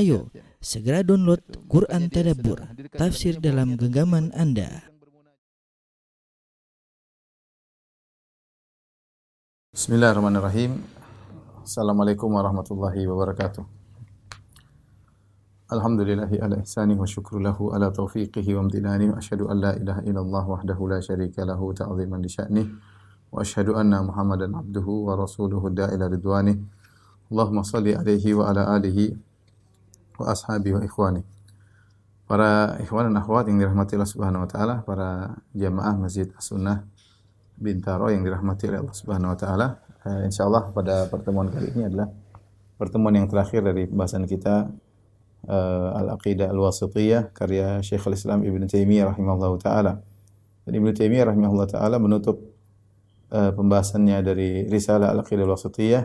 Ayo, segera download Quran Tadabbur, tafsir dalam genggaman Anda. Bismillahirrahmanirrahim. Assalamualaikum warahmatullahi wabarakatuh. Alhamdulillahi ala ihsani wa syukru lahu ala taufiqihi wa amtinani wa asyhadu an la ilaha illallah wahdahu la syarika lahu ta'ziman li sya'nih wa asyhadu anna Muhammadan abduhu wa rasuluhu da'ila ridwanih. Allahumma salli alaihi wa ala alihi wa ashabihi wa ikhwani. Para ikhwan dan akhwat yang dirahmati Allah Subhanahu wa taala, para jamaah Masjid As-Sunnah Bintaro yang dirahmati oleh Allah Subhanahu wa taala. Insyaallah pada pertemuan kali ini adalah pertemuan yang terakhir dari pembahasan kita Al-Aqidah Al-Wasithiyah karya Syekhul Islam Ibnu Taimiyah rahimahullahu taala. Dan Ibnu Taimiyah rahimahullahu taala menutup pembahasannya dari risalah Al-Aqidah Al-Wasithiyah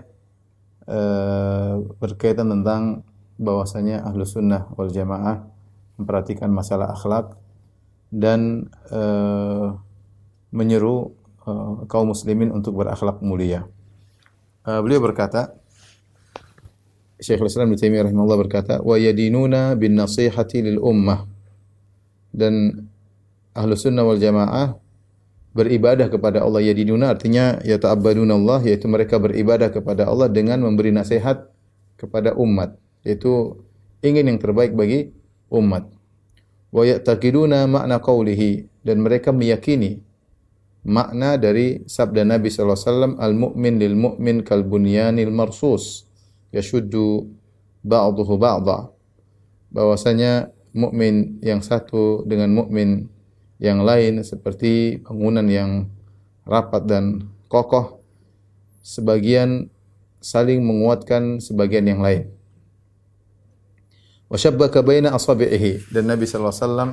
berkaitan tentang bahwasanya Ahlus Sunnah wal Jamaah memperhatikan masalah akhlak dan menyeru kaum muslimin untuk berakhlak mulia. Beliau berkata, Syekhul Islam Ibnu Taimiyah rahimahullah berkata, "Wa yadinuna bin nasihati lil ummah." Dan Ahlus Sunnah wal Jamaah beribadah kepada Allah. Yadinuna artinya yata'abbaduna Allah, yaitu mereka beribadah kepada Allah dengan memberi nasihat kepada umat, yaitu ingin yang terbaik bagi umat. Wa ya'taqiduna ma'na qawlihi, dan mereka meyakini makna dari sabda Nabi sallallahu alaihi wasallam, al-mu'min lil mu'min kal bunyanil marsus yashuddu ba'dahu ba'dha, bahwasanya mukmin yang satu dengan mukmin yang lain seperti bangunan yang rapat dan kokoh, sebagian saling menguatkan sebagian yang lain. Wa syabbaka baina asabi'ihi, dan Nabi sallallahu alaihi wasallam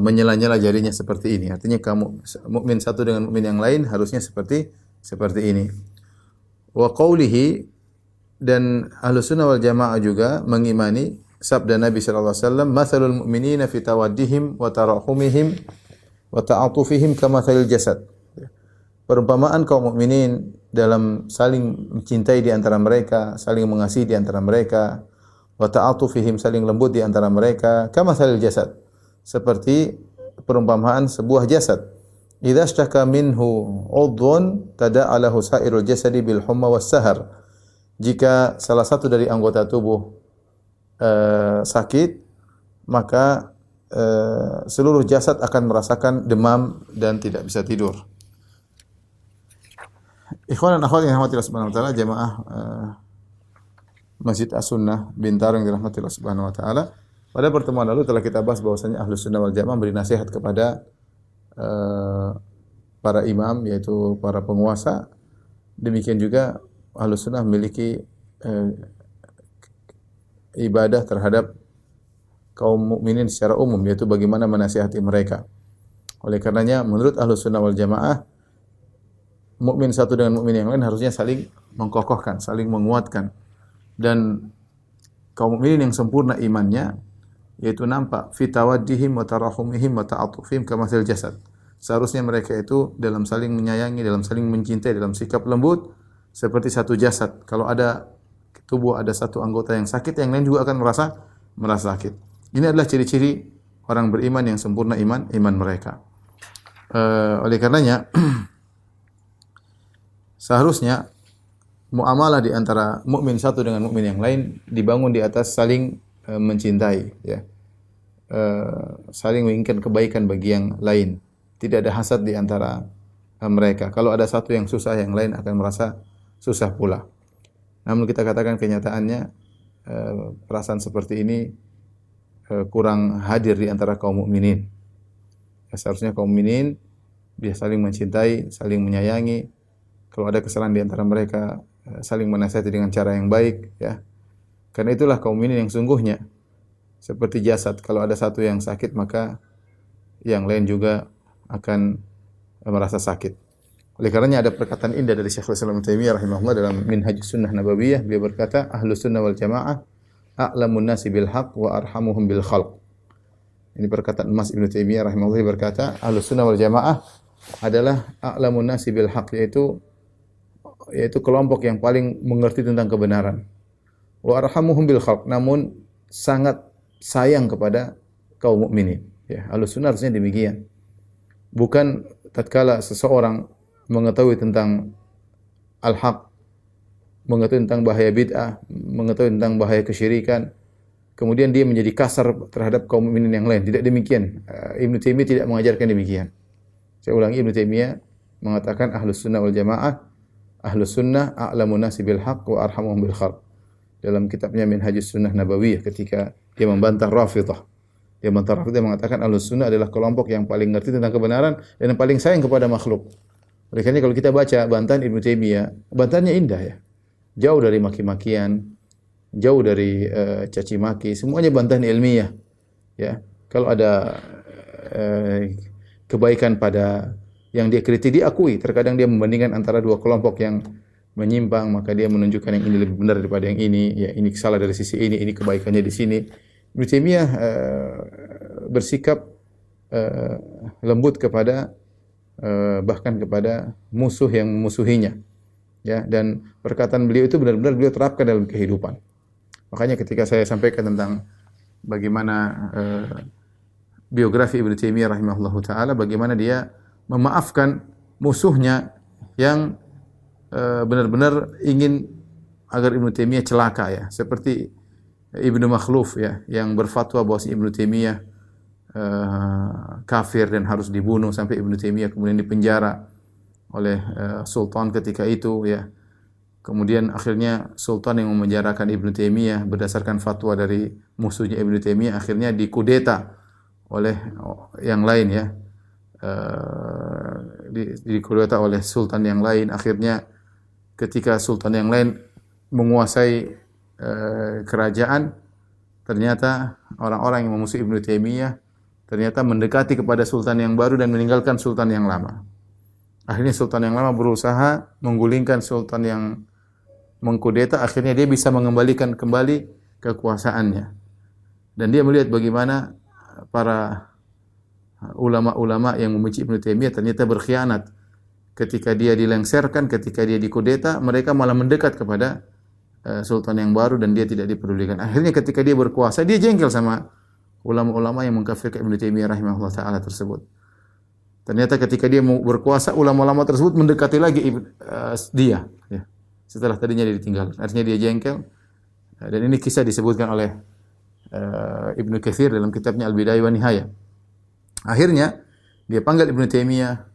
menyela-nyela jarinya seperti ini. Artinya kamu mukmin satu dengan mukmin yang lain harusnya seperti ini. Wa qawlihi, dan Ahlus Sunnah wal Jamaah juga mengimani sabda Nabi sallallahu alaihi wasallam, "Matsalul mu'minina fi tawaddihim wa tarahumihim wa ta'atufihim kamatsalil jasad." Perumpamaan kaum mukminin dalam saling mencintai di antara mereka, saling mengasihi di antara mereka, wa ta'atufihim saling lembut di antara mereka, kamatsalil jasad, seperti perumpamaan sebuah jasad. Idza ishtaka minhu 'udhun tada'alahu sa'irul jasadi bil humma was sahar. Jika salah satu dari anggota tubuh sakit, maka seluruh jasad akan merasakan demam dan tidak bisa tidur. Ikhwan dan akhwat yang dirahmati Allah Subhanahu wa taala, jamaah Masjid As-Sunnah Bintaro yang dirahmati Allah Subhanahu wa taala. Pada pertemuan lalu telah kita bahas bahwasanya Ahlus Sunnah wal Jamaah beri nasihat kepada para imam, yaitu para penguasa. Demikian juga Ahlus Sunnah memiliki ibadah terhadap kaum mukminin secara umum, yaitu bagaimana menasihati mereka. Oleh karenanya, menurut Ahlus Sunnah wal Jamaah, mukmin satu dengan mukmin yang lain harusnya saling mengkokohkan, saling menguatkan. Dan kaum mukminin yang sempurna imannya, yaitu nampak fi tawaddihim wa tarahumihim wa ta'atufihim kamatsil jasad. Seharusnya mereka itu dalam saling menyayangi, dalam saling mencintai, dalam sikap lembut seperti satu jasad. Kalau ada tubuh ada satu anggota yang sakit, yang lain juga akan merasa sakit. Ini adalah ciri-ciri orang beriman yang sempurna iman mereka. Oleh karenanya seharusnya muamalah di antara mukmin satu dengan mukmin yang lain dibangun di atas saling mencintai, ya. Saling menginginkan kebaikan bagi yang lain. Tidak ada hasad di antara mereka. Kalau ada satu yang susah, yang lain akan merasa susah pula. Namun kita katakan kenyataannya perasaan seperti ini kurang hadir di antara kaum mukminin. Ya, seharusnya kaum mukminin bisa saling mencintai, saling menyayangi. Kalau ada kesalahan di antara mereka, saling menasihati dengan cara yang baik, ya. Karena itulah kaum mukminin yang sungguhnya seperti jasad. Kalau ada satu yang sakit, maka yang lain juga akan merasa sakit. Oleh karenanya ada perkataan indah dari Syekhul Islam Ibnu Taimiyah rahimahullah dalam Minhajus Sunnah Nabawiyah. Beliau berkata, Ahlus Sunnah wal Jamaah a'lamun nasi bil haqq wa arhamuhum bil khalq. Ini perkataan emas Ibnu Taimiyah rahimahullah, berkata, Ahlus Sunnah wal Jamaah adalah a'lamun nasi bil haqq, yaitu kelompok yang paling mengerti tentang kebenaran. wa arhamuhum bil khalq, namun sangat sayang kepada kaum mukminin. Ya, Ahlussunnah harusnya demikian. Bukan tatkala seseorang mengetahui tentang al-haq, mengetahui tentang bahaya bid'ah, mengetahui tentang bahaya kesyirikan, kemudian dia menjadi kasar terhadap kaum mukminin yang lain. Tidak demikian. Ibnu Taimiyah tidak mengajarkan demikian. Saya ulangi, Ibnu Taimiyah mengatakan Ahlus Sunnah wal Jamaah, Ahlus Sunnah a'lamun nasi bil haqq wa arhamuhum bil khalq. Dalam kitabnya Minhajus Sunnah Nabawiyah, ketika dia membantah Rafidhah. Dia mengatakan Ahlus Sunnah adalah kelompok yang paling ngerti tentang kebenaran dan yang paling sayang kepada makhluk. Oleh karena kalau kita baca bantahan Ibnu Taimiyah, bantahannya indah ya. Jauh dari maki-makian, jauh dari caci maki, semuanya bantahan ilmiah. Ya. Kalau ada kebaikan pada yang dia kritik, diakui. Terkadang dia membandingkan antara dua kelompok yang menyimpang, maka dia menunjukkan yang ini lebih benar daripada yang ini. Ya, ini salah dari sisi ini kebaikannya di sini. Ibnu Taimiyah bersikap lembut kepada bahkan kepada musuh yang memusuhinya. Ya, dan perkataan beliau itu benar-benar beliau terapkan dalam kehidupan. Makanya ketika saya sampaikan tentang bagaimana biografi Ibnu Taimiyah rahimahullahu taala, bagaimana dia memaafkan musuhnya yang benar-benar ingin agar Ibnu Taimiyah celaka ya, seperti Ibnu Makhluf ya, yang berfatwa bahwa Ibnu Taimiyah kafir dan harus dibunuh, sampai Ibnu Taimiyah kemudian dipenjara oleh sultan ketika itu ya. Kemudian akhirnya sultan yang memenjarakan Ibnu Taimiyah berdasarkan fatwa dari musuhnya Ibnu Taimiyah, akhirnya dikudeta oleh yang lain ya. Dikudeta oleh sultan yang lain. Akhirnya ketika sultan yang lain menguasai kerajaan, ternyata orang-orang yang memusuhi Ibnu Taimiyah ternyata mendekati kepada sultan yang baru dan meninggalkan sultan yang lama. Akhirnya sultan yang lama berusaha menggulingkan sultan yang mengkudeta, akhirnya dia bisa mengembalikan kembali kekuasaannya. Dan dia melihat bagaimana para ulama-ulama yang membenci Ibnu Taimiyah ternyata berkhianat. Ketika dia dilengserkan, ketika dia dikudeta, mereka malah mendekat kepada sultan yang baru dan dia tidak dipedulikan. Akhirnya ketika dia berkuasa, dia jengkel sama ulama-ulama yang mengkafirkan Ibnu Taimiyah rahimahullah taala tersebut. Ternyata ketika dia mau berkuasa, ulama-ulama tersebut mendekati lagi dia ya. Setelah tadinya dia ditinggalkan. Artinya dia jengkel. Dan ini kisah disebutkan oleh Ibnu Katsir dalam kitabnya Al-Bidayah wa Nihayah. Akhirnya dia panggil Ibnu Taimiyah,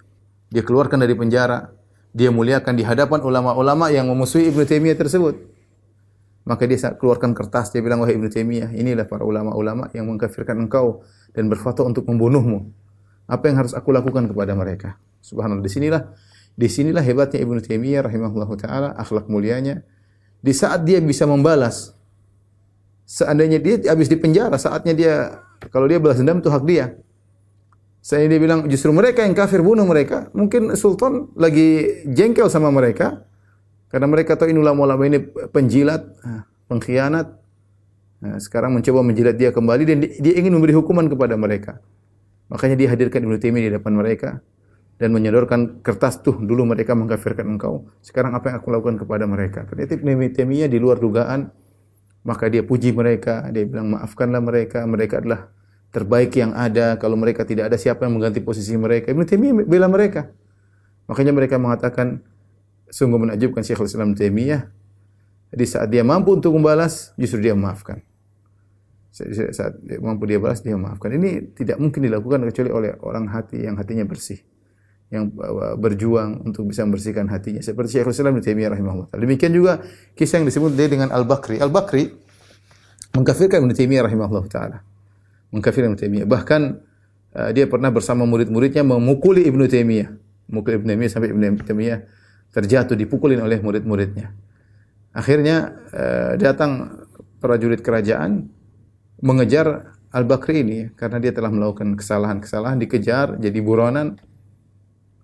dia keluarkan dari penjara, dia muliakan di hadapan ulama-ulama yang memusuhi Ibnu Taimiyah tersebut. Maka dia keluarkan kertas, dia bilang, wahai Ibnu Taimiyah, inilah para ulama-ulama yang mengkafirkan engkau dan berfatwa untuk membunuhmu. Apa yang harus aku lakukan kepada mereka? Subhanallah, di sinilah hebatnya Ibnu Taimiyah rahimahullahu taala, akhlak mulianya. Di saat dia bisa membalas, seandainya dia habis di penjara, saatnya dia, kalau dia balas dendam itu hak dia. Saya dia bilang justru mereka yang kafir, bunuh mereka. Mungkin sultan lagi jengkel sama mereka karena mereka tahu ini ulama-ulama ini penjilat, pengkhianat. Nah, sekarang mencoba menjilat dia kembali dan dia ingin memberi hukuman kepada mereka. Makanya dia hadirkan Ibnu Taimiyah di depan mereka dan menyodorkan kertas, tuh dulu mereka mengkafirkan engkau. Sekarang apa yang aku lakukan kepada mereka? Ternyata Ibnu Taimiyah di luar dugaan. Maka dia puji mereka, dia bilang maafkanlah mereka, mereka adalah terbaik yang ada. Kalau mereka tidak ada, siapa yang mengganti posisi mereka? Ibnu Taimiyah bela mereka. Makanya mereka mengatakan, sungguh menakjubkan Syekhul Islam Ibnu Taimiyah. Di saat dia mampu untuk membalas, justru dia memaafkan. Saat dia mampu dia balas, dia memaafkan. Ini tidak mungkin dilakukan kecuali oleh orang hati yang hatinya bersih, yang berjuang untuk bisa membersihkan hatinya. Seperti Syekhul Islam Ibnu Taimiyah rahimahullah. Demikian juga kisah yang disebut dia dengan Al-Bakri. Al-Bakri mengkafirkan Ibnu Taimiyah rahimahullah taala. Mengkafirkan Ibnu Taimiyah. Bahkan dia pernah bersama murid-muridnya memukuli Ibnu Taimiyah. Memukuli Ibnu Taimiyah sampai Ibnu Taimiyah terjatuh, dipukulin oleh murid-muridnya. Akhirnya datang prajurit kerajaan mengejar Al-Bakri ini karena dia telah melakukan kesalahan-kesalahan, dikejar, jadi buronan.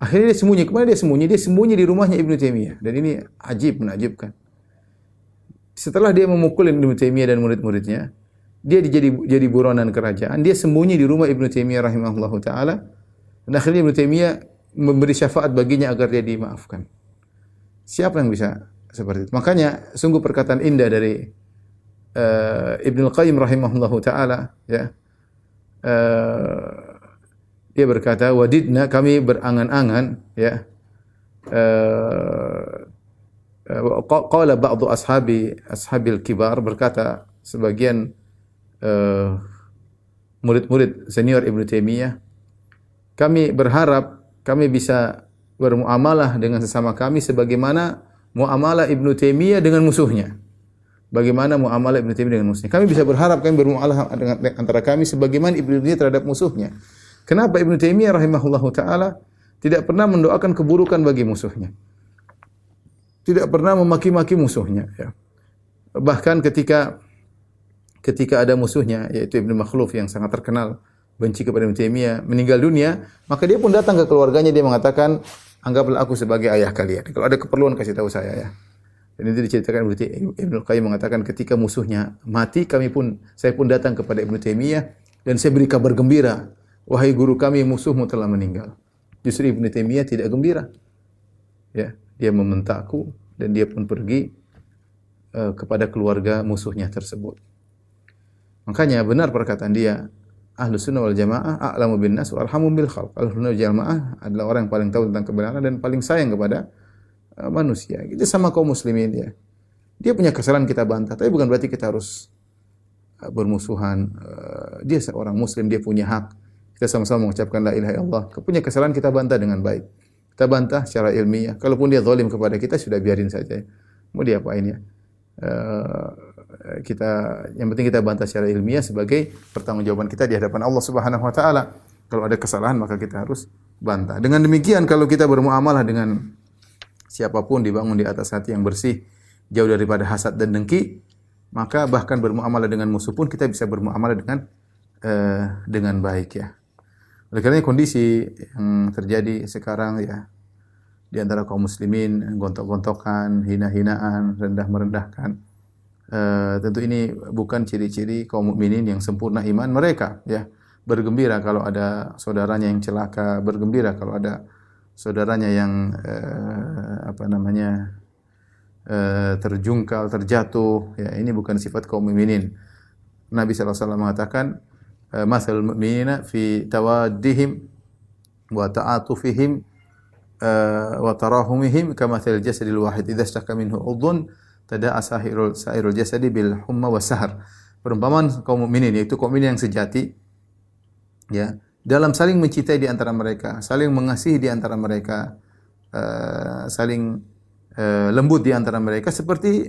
Akhirnya dia sembunyi. Kemana dia sembunyi? Dia sembunyi di rumahnya Ibnu Taimiyah. Dan ini ajib, menakjubkan. Setelah dia memukulin Ibnu Taimiyah dan murid-muridnya, dia jadi buronan kerajaan. Dia sembunyi di rumah Ibnu Taimiyah rahimahullahu taala. Dan akhirnya Ibnu Taimiyah memberi syafaat baginya agar dia dimaafkan. Siapa yang bisa seperti itu? Makanya sungguh perkataan indah dari Ibnu Qayyim rahimahullahu taala, ya, dia berkata, wadidna, kami berangan-angan, ya, qala ba'du ashabil kibar, berkata sebagian murid-murid senior Ibnu Taimiyah, kami berharap kami bisa bermuamalah dengan sesama kami sebagaimana muamalah Ibnu Taimiyah dengan musuhnya. Bagaimana muamalah Ibnu Taimiyah dengan musuhnya? Kami bisa berharap kami bermuamalah dengan antara kami sebagaimana Ibnu Taimiyah terhadap musuhnya. Kenapa Ibnu Taimiyah rahimahullahu taala tidak pernah mendoakan keburukan bagi musuhnya? Tidak pernah memaki-maki musuhnya, ya. Bahkan ketika ada musuhnya, yaitu Ibnu Makhluf yang sangat terkenal benci kepada Ibnu Taimiyah, meninggal dunia, maka dia pun datang ke keluarganya, dia mengatakan, anggaplah aku sebagai ayah kalian. Kalau ada keperluan kasih tahu saya, ya. Dan itu diceritakan Ibnu Qayyim mengatakan ketika musuhnya mati, saya pun datang kepada Ibnu Taimiyah dan saya beri kabar gembira, wahai guru kami, musuhmu telah meninggal. Justru Ibnu Taimiyah tidak gembira. Ya, dia membentakku dan dia pun pergi kepada keluarga musuhnya tersebut. Makanya benar perkataan dia, Ahlus Sunnah wal Jamaah a'lamu bin nas wa arhamu bil khalq. Ahlus Sunnah wal Jamaah adalah orang yang paling tahu tentang kebenaran dan paling sayang kepada manusia. Itu sama kaum muslimin, ya. Dia punya kesalahan kita bantah, tapi bukan berarti kita harus bermusuhan. Dia seorang muslim, dia punya hak. Kita sama-sama mengucapkan la ilaha illallah. Punya kesalahan kita bantah dengan baik. Kita bantah secara ilmiah. Kalaupun dia zalim kepada kita, sudah biarin saja. Mau diapain, ya? Yang penting kita bantah secara ilmiah sebagai pertanggungjawaban kita di hadapan Allah Subhanahu wa taala. Kalau ada kesalahan maka kita harus bantah. Dengan demikian kalau kita bermuamalah dengan siapapun dibangun di atas hati yang bersih, jauh daripada hasad dan dengki, maka bahkan bermuamalah dengan musuh pun kita bisa bermuamalah dengan baik, ya. Oleh karena kondisi yang terjadi sekarang, ya, di antara kaum muslimin, gontok-gontokan, hina-hinaan, rendah-merendahkan, tentu ini bukan ciri-ciri kaum mukminin yang sempurna iman mereka, ya. Bergembira kalau ada saudaranya yang celaka, bergembira kalau ada saudaranya yang terjungkal, terjatuh, ya. Ini bukan sifat kaum mukminin. Nabi sallallahu alaihi wasallam mengatakan, "Matsalul mu'minina fi tawaddihim wa ta'atufihim wa tarahumihim kamatsalil jasadil wahid idza ishtaka minhu 'udhun tada'a sa'irul jasadi bil humma was sahar." Perumpamaan kaum mukminin, yaitu kaum mukminin yang sejati, ya, dalam saling mencintai di antara mereka, saling mengasihi di antara mereka, saling lembut di antara mereka seperti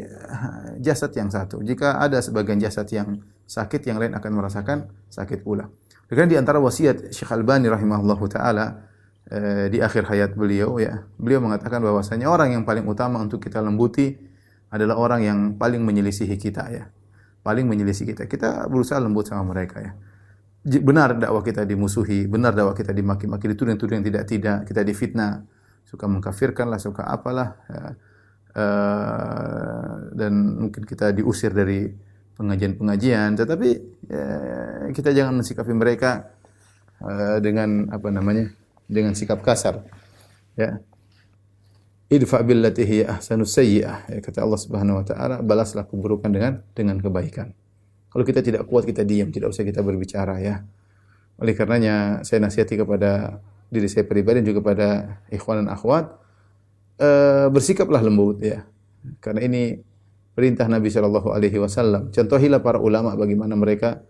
jasad yang satu. Jika ada sebagian jasad yang sakit, yang lain akan merasakan sakit pula. Karena di antara wasiat Syekh Albani rahimahullahu taala di akhir hayat beliau, ya, beliau mengatakan bahwasanya orang yang paling utama untuk kita lembuti adalah orang yang paling menyelisihi kita, ya. Paling menyelisihi kita. Kita berusaha lembut sama mereka, ya. Benar dakwah kita dimusuhi, benar dakwah kita dimaki-maki, dituduh-tuduh yang tidak-tidak, kita difitnah, suka mengkafirkan lah, suka apalah, ya. Dan mungkin kita diusir dari pengajian-pengajian, tetapi ya, kita jangan mensikapi mereka dengan sikap kasar, ya. Idfa billati hiya ahsanus sayyi'ah, ya, kata Allah Subhanahu wa taala, balaslah keburukan dengan kebaikan. Kalau kita tidak kuat, kita diam, tidak usah kita berbicara, ya. Oleh karenanya saya nasihati kepada diri saya pribadi dan juga pada ikhwan dan akhwat, bersikaplah lembut, ya. Karena ini perintah Nabi sallallahu alaihi wasallam. Contohilah para ulama bagaimana mereka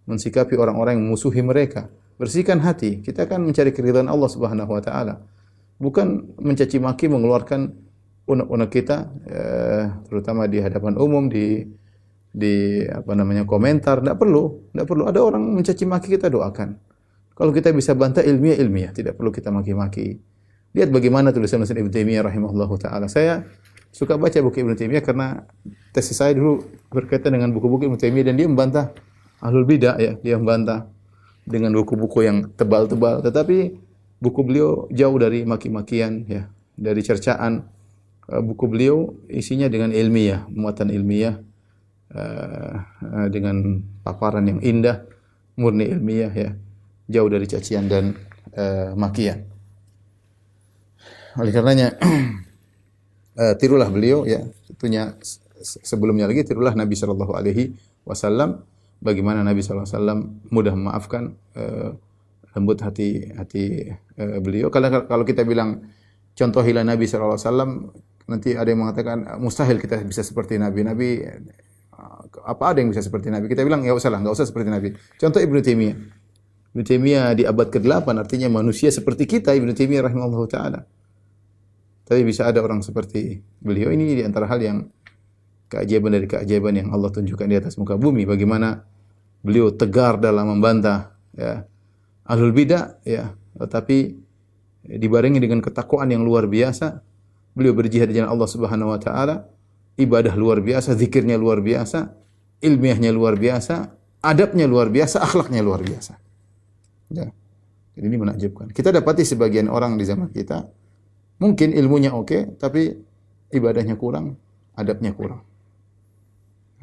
mensikapi orang-orang yang memusuhi mereka. Bersihkan hati, kita akan mencari keridhaan Allah Subhanahu wa taala. Bukan mencaci maki, mengeluarkan unek-unek kita, terutama di hadapan umum, di komentar. Tidak perlu. Ada orang mencaci maki, kita doakan. Kalau kita bisa bantah ilmiah, tidak perlu kita maki-maki. Lihat bagaimana tulisan Ibnu Taimiyah rahimahullahu taala. Saya suka baca buku Ibnu Taimiyah karena tesis saya dulu berkaitan dengan buku-buku Ibnu Taimiyah, dan dia membantah ahlul bidah, ya. Dia membantah dengan buku-buku yang tebal-tebal, tetapi buku beliau jauh dari maki-makian, ya, dari cercaan. Buku beliau isinya dengan ilmiah, muatan ilmiah, dengan paparan yang indah, murni ilmiah, ya, jauh dari cacian dan makian. Oleh karenanya tirulah beliau, ya. Tentunya sebelumnya lagi tirulah Nabi sallallahu alaihi wasallam, bagaimana Nabi sallallahu alaihi wasallam mudah memaafkan, lembut hati beliau. Kalau kita bilang contohilah Nabi sallallahu alaihi wasallam, nanti ada yang mengatakan mustahil kita bisa seperti Nabi. Apa ada yang bisa seperti Nabi? Kita bilang enggak usah seperti Nabi. Contoh Ibnu Taimiyah. Ibnu Taimiyah di abad ke-8, artinya manusia seperti kita, Ibnu Taimiyah rahimahullahu taala. Tapi bisa ada orang seperti beliau. Ini di antara hal yang keajaiban dari keajaiban yang Allah tunjukkan di atas muka bumi. Bagaimana beliau tegar dalam membantah ya ahlul bidah ya, tetapi dibarengi dengan ketakwaan yang luar biasa. Beliau berjihad di jalan Allah Subhanahu wa taala, ibadah luar biasa, zikirnya luar biasa, ilmiahnya luar biasa, adabnya luar biasa, akhlaknya luar biasa. Ya. Jadi ini menakjubkan. Kita dapati sebagian orang di zaman kita mungkin ilmunya oke, tapi ibadahnya kurang, adabnya kurang.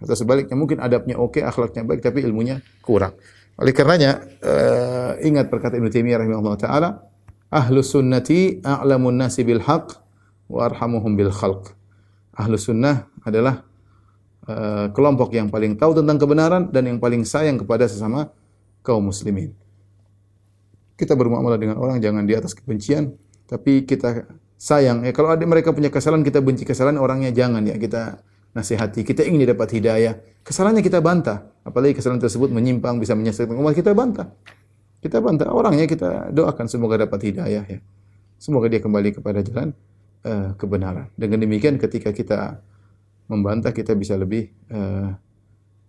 Atau sebaliknya, mungkin adabnya oke, akhlaknya baik, tapi ilmunya kurang. Oleh karenanya, ingat perkataan Ibnu Taimiyah rahimahullah ta'ala, Ahlus sunnati a'lamun nasi bil haqq wa arhamuhum bil khalq. Ahlus sunnah adalah kelompok yang paling tahu tentang kebenaran dan yang paling sayang kepada sesama kaum muslimin. Kita bermuamalah dengan orang jangan di atas kebencian, tapi kita sayang. Ya, kalau ada mereka punya kesalahan, kita benci kesalahan orangnya, jangan ya kita nasihati. Kita ingin dia dapat hidayah. Kesalahannya kita bantah. Apalagi kesalahan tersebut menyimpang, bisa menyesatkan umat, kita bantah. Kita bantah orangnya, kita doakan semoga dapat hidayah ya. Semoga dia kembali kepada jalan kebenaran. Dengan demikian ketika kita membantah, kita bisa lebih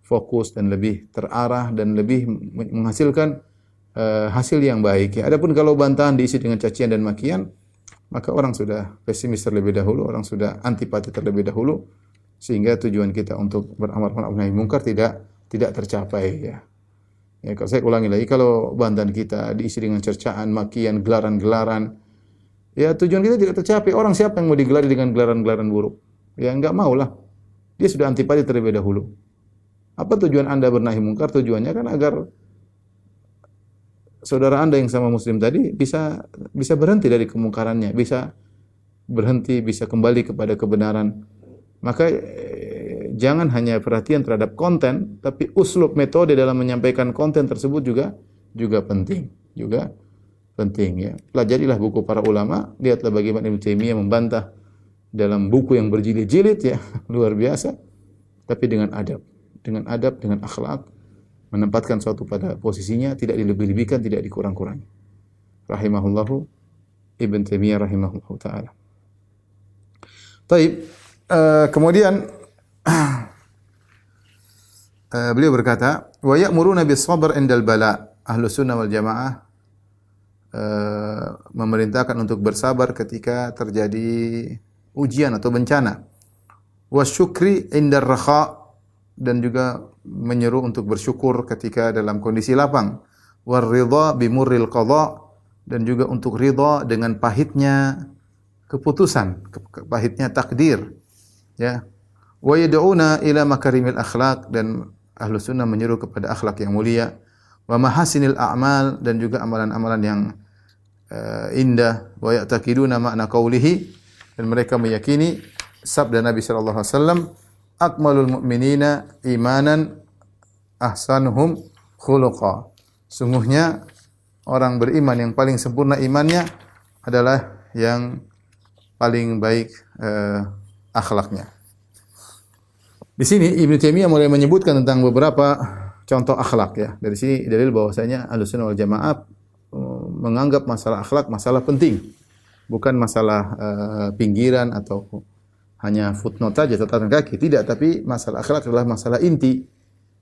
fokus dan lebih terarah dan lebih menghasilkan hasil yang baik ya. Adapun kalau bantahan diisi dengan cacian dan makian, maka orang sudah pesimis terlebih dahulu, orang sudah antipati terlebih dahulu, sehingga tujuan kita untuk beramal ma'ruf nahi munkar tidak tercapai ya. Ya, kalau saya ulangi lagi, kalau bantahan kita diisi dengan cercaan, makian, gelaran-gelaran, ya tujuan kita tidak tercapai. Orang siapa yang mau digelari dengan gelaran-gelaran buruk? Ya enggak maulah. Dia sudah antipati terlebih dahulu. Apa tujuan Anda bernahi mungkar? Tujuannya kan agar saudara Anda yang sama muslim tadi bisa berhenti dari kemungkarannya, bisa berhenti, bisa kembali kepada kebenaran. Maka jangan hanya perhatian terhadap konten, tapi uslub metode dalam menyampaikan konten tersebut juga penting, ya. Pelajarilah buku para ulama, lihatlah bagaimana Ibnu Taimiyah membantah dalam buku yang berjilid-jilid ya, luar biasa. Tapi dengan adab, dengan akhlak, menempatkan suatu pada posisinya, tidak dilebih-lebihkan, tidak dikurang-kurangi. Rahimahullahu Ibn Taimiyah rahimahullahu taala. Taib, kemudian beliau berkata, wa ya'muruna bis-sabr indal bala. Ahlus sunnah wal jamaah memerintahkan untuk bersabar ketika terjadi ujian atau bencana. Wasyukri indar rakha, dan juga menyeru untuk bersyukur ketika dalam kondisi lapang. Waridha bimurril qadha, dan juga untuk ridha dengan pahitnya keputusan, pahitnya takdir. Ya. Wa yad'una ila makarimil akhlaq, dan Ahlus Sunnah menyeru kepada akhlak yang mulia. Wa mahasinil a'mal, dan juga amalan-amalan yang indah. Wa ya'taqiduna ma'na qawlihi, dan mereka meyakini sabda Nabi sallallahu alaihi wasallam, akmalul mu'minina imanan ahsanuhum khuluqa. Sungguhnya orang beriman yang paling sempurna imannya adalah yang paling baik akhlaknya. Di sini Ibnu Taimiyah mulai menyebutkan tentang beberapa contoh akhlak ya. Dari sini dalil bahwasanya Ahlussunnah wal Jamaah menganggap masalah akhlak masalah penting, bukan masalah pinggiran atau hanya footnote saja, catatan kaki, tidak, tapi masalah akhlak adalah masalah inti.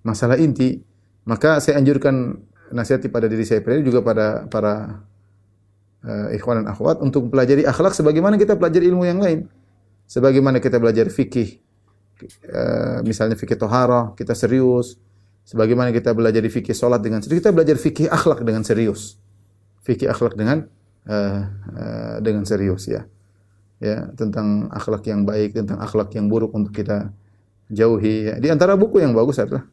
Masalah inti. Maka saya anjurkan nasihati pada diri saya pribadi, juga pada para ikhwan dan akhwat untuk mempelajari akhlak sebagaimana kita pelajari ilmu yang lain. Sebagaimana kita belajar fikih, misalnya fikih thaharah, kita serius. Sebagaimana kita belajar fikih salat dengan serius, kita belajar fikih akhlak dengan serius. Fikih akhlak dengan serius ya. Ya, tentang akhlak yang baik, tentang akhlak yang buruk untuk kita jauhi. Ya. Di antara buku yang bagus adalah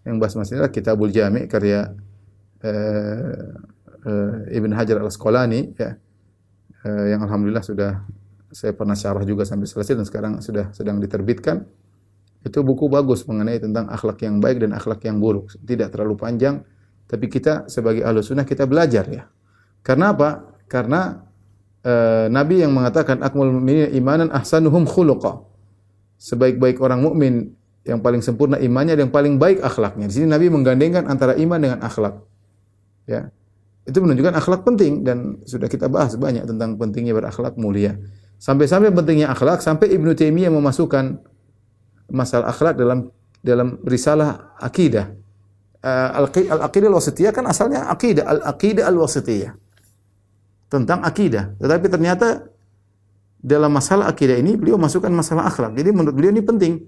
yang bahas masalah Kitabul Jami' karya Ibn Hajar Al-Asqalani ya. Yang alhamdulillah sudah saya pernah syarah juga sampai selesai dan sekarang sudah sedang diterbitkan. Itu buku bagus mengenai tentang akhlak yang baik dan akhlak yang buruk. Tidak terlalu panjang, tapi kita sebagai ahlu sunnah kita belajar ya. Karena apa? Karena Nabi yang mengatakan akmalul mu'minina imanan ahsanuhum khuluqa. Sebaik-baik orang mukmin yang paling sempurna imannya dan yang paling baik akhlaknya. Di sini Nabi menggandengkan antara iman dengan akhlak. Ya. Itu menunjukkan akhlak penting dan sudah kita bahas banyak tentang pentingnya berakhlak mulia. Sampai-sampai pentingnya akhlak sampai Ibnu Taimiyah memasukkan masalah akhlak dalam risalah akidah. Al-aqidah al-wasithiyah kan asalnya akidah, al-aqidah al-wasithiyah. Tentang akidah. Tetapi ternyata dalam masalah akidah ini beliau masukkan masalah akhlak. Jadi menurut beliau ini penting.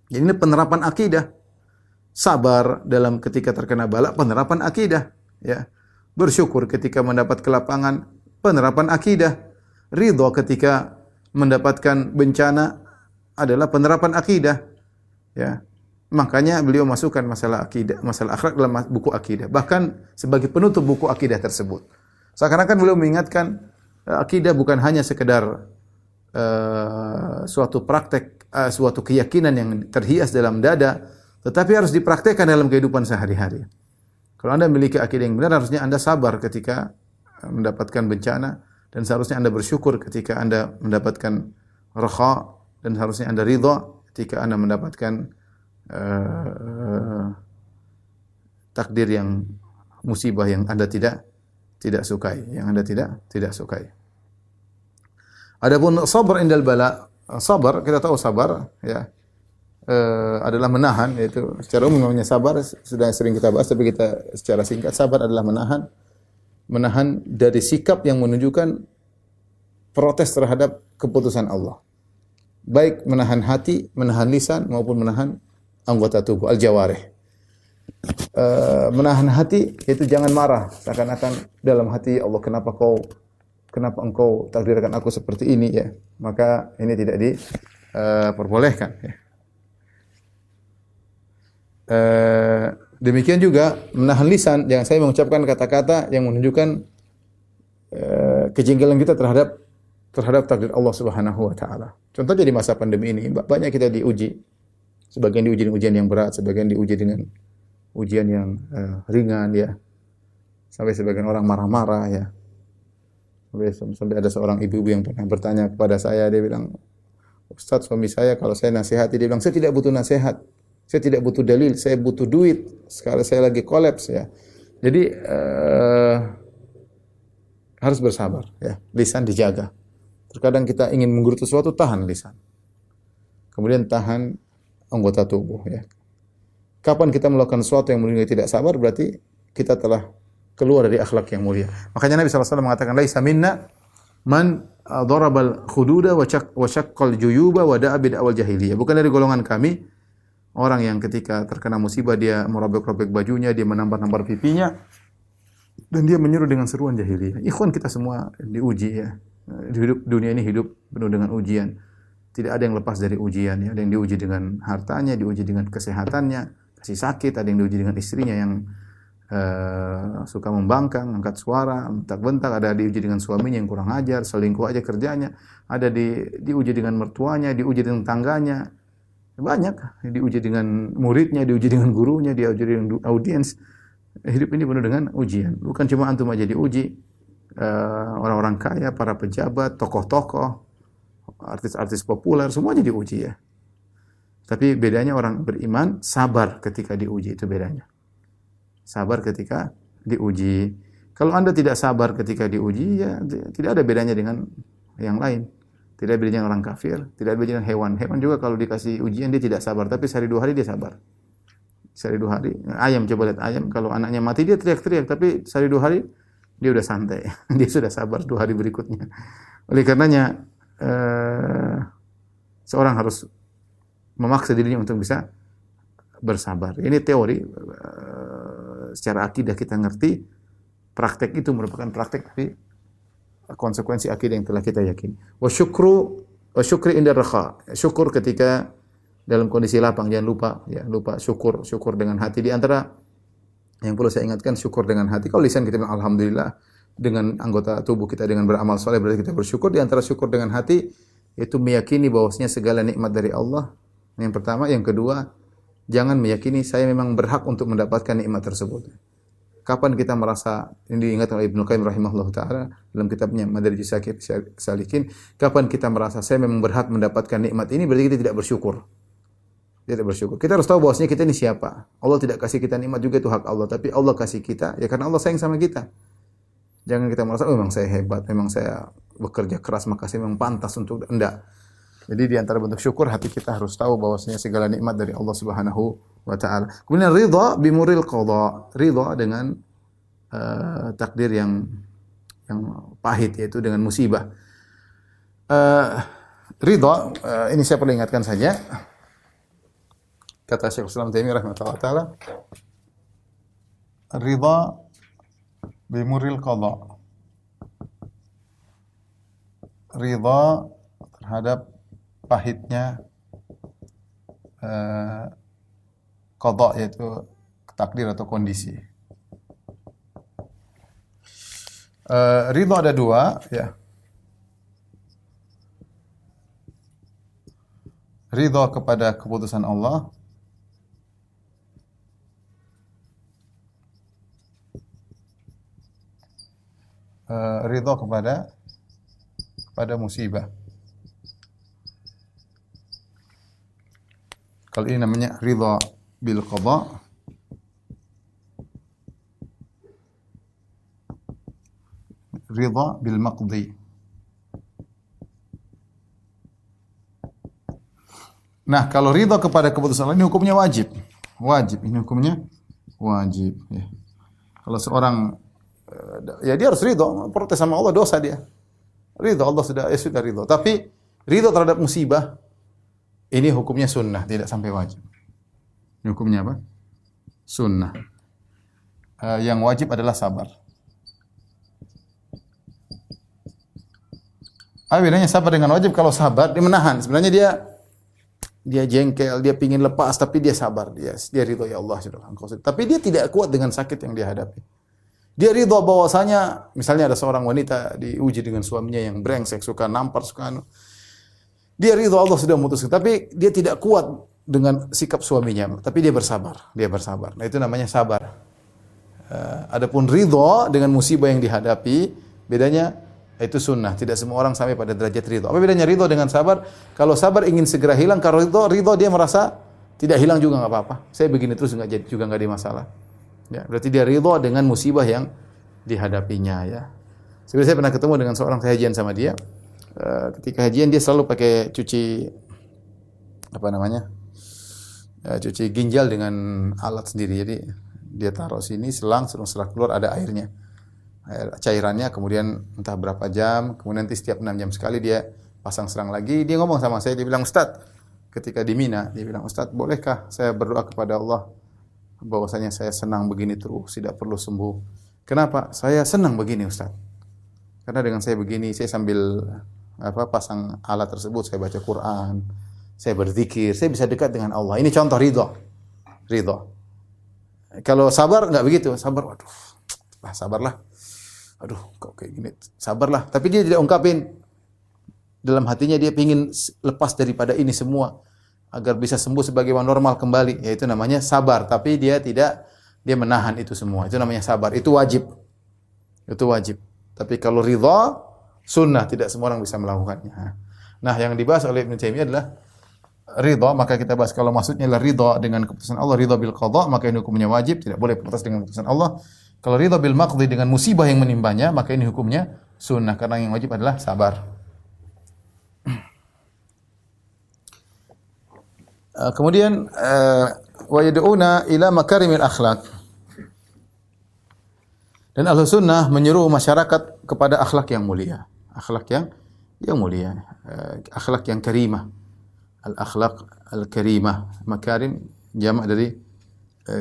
Jadi ini penerapan akidah. Sabar dalam ketika terkena bala, penerapan akidah, ya. Bersyukur ketika mendapat kelapangan, penerapan akidah. Ridha ketika mendapatkan bencana adalah penerapan akidah, ya. Makanya beliau masukkan masalah akidah, masalah akhlak dalam buku akidah. Bahkan sebagai penutup buku akidah tersebut. Seakan-akan beliau mengingatkan akidah bukan hanya sekedar suatu praktek, suatu keyakinan yang terhias dalam dada, tetapi harus dipraktekkan dalam kehidupan sehari-hari. Kalau Anda memiliki akidah yang benar, harusnya Anda sabar ketika mendapatkan bencana, dan seharusnya Anda bersyukur ketika Anda mendapatkan rakha, dan seharusnya Anda ridha ketika Anda mendapatkan takdir yang musibah yang Anda tidak sukai, yang Anda tidak sukai. Adapun sabar indal bala, sabar kita tahu sabar ya adalah menahan, yaitu secara umum namanya sabar sudah sering kita bahas, tapi kita secara singkat sabar adalah menahan dari sikap yang menunjukkan protes terhadap keputusan Allah. Baik menahan hati, menahan lisan maupun menahan anggota tubuh al-jawarih. Menahan hati yaitu jangan marah, seakan-akan dalam hati Allah kenapa engkau takdirkan aku seperti ini ya. Maka ini tidak diperbolehkan ya. Demikian juga menahan lisan, jangan saya mengucapkan kata-kata yang menunjukkan kejengkelan kita terhadap takdir Allah Subhanahu wa taala. Contohnya di masa pandemi ini banyak kita diuji. Sebagian diuji dengan ujian yang berat, sebagian diuji dengan ujian yang ringan ya. Sampai sebagian orang marah-marah ya. Sampai ada seorang ibu-ibu yang pernah bertanya kepada saya, dia bilang, "Ustaz, suami saya kalau saya nasihati, dia bilang, saya tidak butuh nasihat. Saya tidak butuh dalil, saya butuh duit. Sekarang saya lagi kolaps ya." Jadi harus bersabar ya. Lisan dijaga. Terkadang kita ingin menggerutu sesuatu, tahan lisan. Kemudian tahan anggota tubuh ya. Kapan kita melakukan sesuatu yang mulia tidak sabar, berarti kita telah keluar dari akhlak yang mulia. Makanya Nabi SAW mengatakan, "Laisa minna man darabal khududa wa syaqqal juyuba wa da'a bid'awal jahiliyah." Bukan dari golongan kami orang yang ketika terkena musibah dia merobek-robek bajunya, dia menampar-nampar pipinya, dan dia menyuruh dengan seruan jahiliyah. Ikhwan, kita semua diuji ya. Dunia ini hidup penuh dengan ujian. Tidak ada yang lepas dari ujian ya. Ada yang diuji dengan hartanya, diuji dengan kesehatannya, kasih sakit, ada yang diuji dengan istrinya yang suka membangkang, angkat suara, bentak-bentak, ada diuji dengan suaminya yang kurang ajar, selingkuh aja kerjanya, ada diuji dengan mertuanya, diuji dengan tangganya. Banyak, diuji dengan muridnya, diuji dengan gurunya, diuji dengan audiens. Hidup ini penuh dengan ujian. Bukan cuma antum aja diuji, orang-orang kaya, para pejabat, tokoh-tokoh, artis-artis populer, semuanya diuji ya. Tapi bedanya orang beriman sabar ketika diuji, itu bedanya. Sabar ketika diuji. Kalau Anda tidak sabar ketika diuji, ya tidak ada bedanya dengan yang lain. Tidak ada bedanya dengan orang kafir, tidak ada bedanya dengan hewan. Hewan juga kalau dikasih ujian dia tidak sabar, tapi sehari 2 hari dia sabar. Sehari 2 hari. Ayam, coba lihat ayam, kalau anaknya mati dia teriak-teriak, tapi sehari 2 hari dia udah santai. Dia sudah sabar 2 hari berikutnya. Oleh karenanya seorang harus memaksa dirinya untuk bisa bersabar. Ini teori, secara akidah kita ngerti, praktek itu merupakan praktek tapi konsekuensi akidah yang telah kita yakini. Wa syukri inda rakha. Syukur ketika dalam kondisi lapang, jangan lupa syukur dengan hati. Di antara yang perlu saya ingatkan, syukur dengan hati. Kalau lisan kita bilang alhamdulillah, dengan anggota tubuh kita dengan beramal saleh berarti kita bersyukur. Di antara syukur dengan hati yaitu meyakini bahwasanya segala nikmat dari Allah Yang pertama, yang kedua, jangan meyakini saya memang berhak untuk mendapatkan nikmat tersebut. Kapan kita merasa, ini diingatkan oleh Ibnu Qayyim rahimahullah ta'ala dalam kitabnya Madarijus Salikin, kapan kita merasa saya memang berhak mendapatkan nikmat ini, berarti kita tidak bersyukur. Tidak bersyukur. Kita harus tahu bahwasanya kita ini siapa. Allah tidak kasih kita nikmat juga, itu hak Allah, tapi Allah kasih kita ya karena Allah sayang sama kita. Jangan kita merasa, oh, memang saya hebat, memang saya bekerja keras, maka saya memang pantas untuk, enggak. Jadi di antara bentuk syukur, hati kita harus tahu bahwasanya segala nikmat dari Allah Subhanahu wa taala. Kemudian ridha bimuril qada, ridha dengan takdir yang pahit, yaitu dengan musibah. Ridha, ini saya perlu ingatkan saja. Kata Syekh Islam Taimiyah rahimahullah taala, ridha bimuril qada. Ridha terhadap pahitnya qada, yaitu takdir atau kondisi. Ridha ada dua, ya. Ridha kepada keputusan Allah, ridha kepada musibah. Kalau ini namanya ridha bil qada, ridha bil maqdi. Nah, kalau ridha kepada keputusan Allah, ini hukumnya wajib. Wajib, ini hukumnya wajib, ya. Kalau seorang ya dia harus ridha, protes sama Allah, dosa dia. Ridha Allah sudah ridha. Tapi ridha terhadap musibah, ini hukumnya sunnah, tidak sampai wajib. Ini hukumnya apa? Sunnah. Yang wajib adalah sabar. Apa bedanya sabar dengan wajib? Kalau sabar, dia menahan. Sebenarnya dia jengkel, dia pingin lepas, tapi dia sabar. Dia ridha, ya Allah, tapi dia tidak kuat dengan sakit yang dia hadapi. Dia ridha bahwasanya, misalnya ada seorang wanita diuji dengan suaminya yang brengsek, suka nampar, suka dia ridha Allah sudah memutuskan, tapi dia tidak kuat dengan sikap suaminya, tapi dia bersabar. Nah, itu namanya sabar. Adapun ridha dengan musibah yang dihadapi, bedanya itu sunnah. Tidak semua orang sampai pada derajat ridha. Apa bedanya ridha dengan sabar? Kalau sabar ingin segera hilang, kalau ridha dia merasa tidak hilang juga enggak apa-apa. Saya begini terus enggak ada masalah. Ya, berarti dia ridha dengan musibah yang dihadapinya, ya. Sebenarnya saya pernah ketemu dengan seorang hajian sama dia. Ketika hajian dia selalu pakai cuci cuci ginjal dengan alat sendiri. Jadi dia taruh sini selang keluar ada airnya. Cairannya, kemudian entah berapa jam, kemudian nanti setiap 6 jam sekali dia pasang selang lagi. Dia ngomong sama saya, dia bilang, "Ustaz," ketika di Mina, dia bilang, "Ustaz, bolehkah saya berdoa kepada Allah bahwasanya saya senang begini terus, tidak perlu sembuh?" Kenapa? Saya senang begini, Ustaz. Karena dengan saya begini, saya sambil pasang alat tersebut, saya baca Quran, saya berzikir, saya bisa dekat dengan Allah. Ini contoh ridha. Kalau sabar enggak begitu. Sabar, waduh, sabarlah. Aduh, kok kayak gini. Sabarlah. Tapi dia tidak ungkapin. Dalam hatinya dia ingin lepas daripada ini semua agar bisa sembuh sebagaimana normal kembali. Yaitu namanya sabar. Tapi dia menahan itu semua. Itu namanya sabar. Itu wajib. Tapi kalau ridha, sunnah, tidak semua orang bisa melakukannya. Nah, yang dibahas oleh Ibnu Taimiyah adalah ridha, maka kita bahas kalau maksudnya adalah ridha dengan keputusan Allah, ridha bil qada, maka ini hukumnya wajib, tidak boleh protes dengan keputusan Allah. Kalau ridha bil maqdi, dengan musibah yang menimpanya, maka ini hukumnya sunnah, karena yang wajib adalah sabar. Kemudian wa yad'una ila makarimil akhlak. Dan Ahlus Sunnah menyuruh masyarakat kepada akhlak yang mulia. Akhlak yang mulia. Akhlak yang karimah. Al-akhlak al-karimah. Makarim jamak dari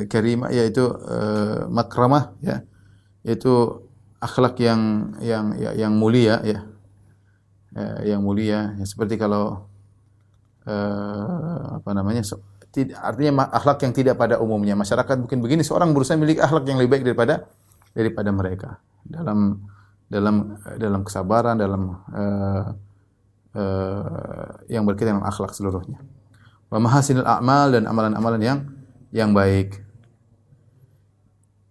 karimah, yaitu makramah, ya. Yaitu akhlak yang mulia, ya. Yang mulia, ya, seperti kalau artinya akhlak yang tidak pada umumnya. Masyarakat mungkin begini, seorang berusaha memiliki akhlak yang lebih baik daripada mereka dalam kesabaran, dalam yang berkaitan dengan akhlak seluruhnya. wa mahasinil a'mal, dan amalan-amalan yang baik.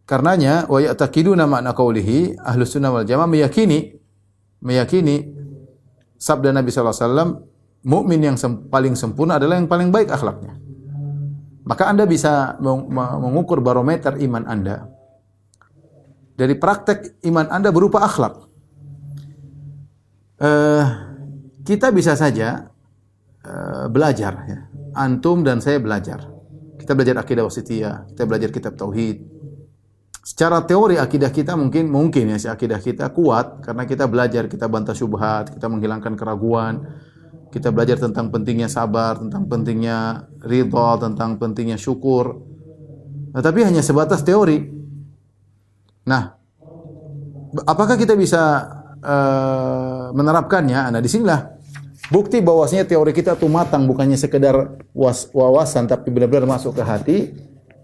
Karenanya wa ya'taqiduna ma'na qaulihi, Ahlus Sunnah wal Jamaah meyakini sabda Nabi sallallahu alaihi wasallam, mukmin yang paling sempurna adalah yang paling baik akhlaknya. Maka Anda bisa mengukur barometer iman Anda dari praktek iman Anda berupa akhlak. Kita bisa saja belajar, ya. Antum dan saya belajar. Kita belajar akidah wasithiyah, kita belajar kitab tauhid. Secara teori akidah kita mungkin ya, akidah kita kuat karena kita belajar, kita bantah syubhat, kita menghilangkan keraguan, kita belajar tentang pentingnya sabar, tentang pentingnya ridha, tentang pentingnya syukur. Nah, tapi hanya sebatas teori. Nah, apakah kita bisa menerapkannya? Nah, disinilah bukti bahwasanya teori kita itu matang, bukannya sekedar wawasan, tapi benar-benar masuk ke hati.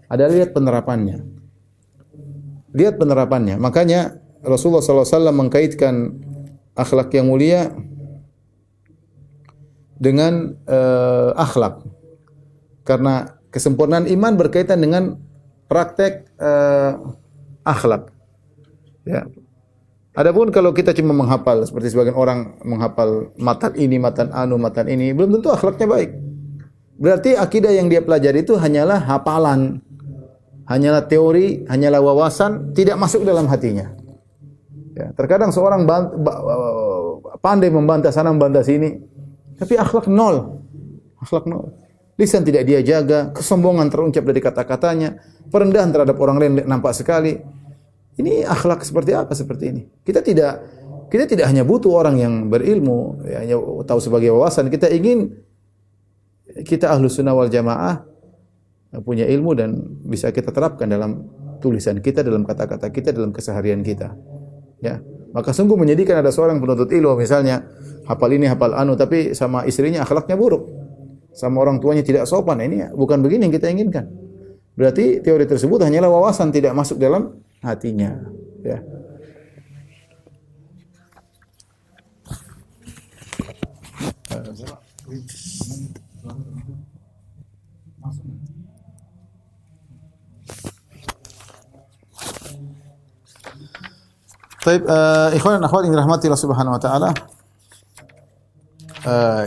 Ada lihat penerapannya. Lihat penerapannya. Makanya Rasulullah SAW mengkaitkan akhlak yang mulia dengan akhlak. Karena kesempurnaan iman berkaitan dengan praktek akhlak. Ya. Adapun kalau kita cuma menghafal seperti sebagian orang menghafal matan ini, matan anu, matan ini, belum tentu akhlaknya baik. Berarti akidah yang dia pelajari itu hanyalah hafalan, hanyalah teori, hanyalah wawasan, tidak masuk dalam hatinya. Ya, terkadang seorang pandai membantah sana, membantah sini, tapi akhlak nol. Akhlak nol. Lisan tidak dia jaga, kesombongan teruncap dari kata-katanya, perendahan terhadap orang lain nampak sekali. Ini akhlak seperti apa seperti ini? Kita tidak hanya butuh orang yang berilmu, ya, hanya tahu sebagai wawasan. Kita ingin kita Ahlus Sunnah wal Jamaah punya ilmu dan bisa kita terapkan dalam tulisan kita, dalam kata-kata kita, dalam keseharian kita. Ya, maka sungguh menyedihkan ada seorang penuntut ilmu misalnya hafal ini, hafal anu, tapi sama istrinya akhlaknya buruk, sama orang tuanya tidak sopan. Ini bukan begini yang kita inginkan. Berarti teori tersebut hanyalah wawasan, tidak masuk dalam hatinya. Ya. Baik, ikhwan dan akhwat yang dirahmati Allah Subhanahu wa taala.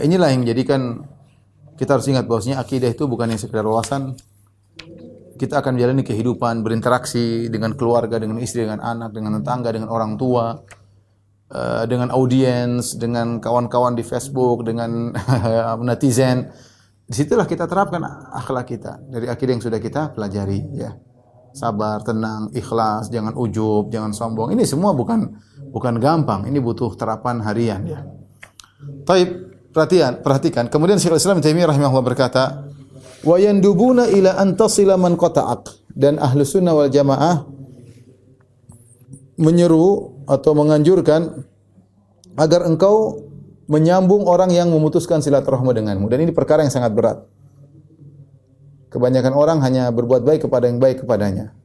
Inilah yang menjadikan kita harus ingat bahwasanya akidah itu bukan hanya sekedar wawasan. Kita akan menjalani kehidupan, berinteraksi dengan keluarga, dengan istri, dengan anak, dengan tetangga, dengan orang tua, dengan audiens, dengan kawan-kawan di Facebook, dengan netizen. Disitulah kita terapkan akhlak kita dari akidah yang sudah kita pelajari. Ya, sabar, tenang, ikhlas, jangan ujub, jangan sombong. Ini semua bukan gampang. Ini butuh terapan harian. Ya. Taib, perhatikan. Kemudian Syekhul Islam Ibnu Taimiyah rahimahullah berkata, wa yandubuna ila an tasila man qata'ak, dan Ahlus Sunnah wal Jamaah menyeru atau menganjurkan agar engkau menyambung orang yang memutuskan silaturahmi denganmu, dan ini perkara yang sangat berat. Kebanyakan orang hanya berbuat baik kepada yang baik kepadanya.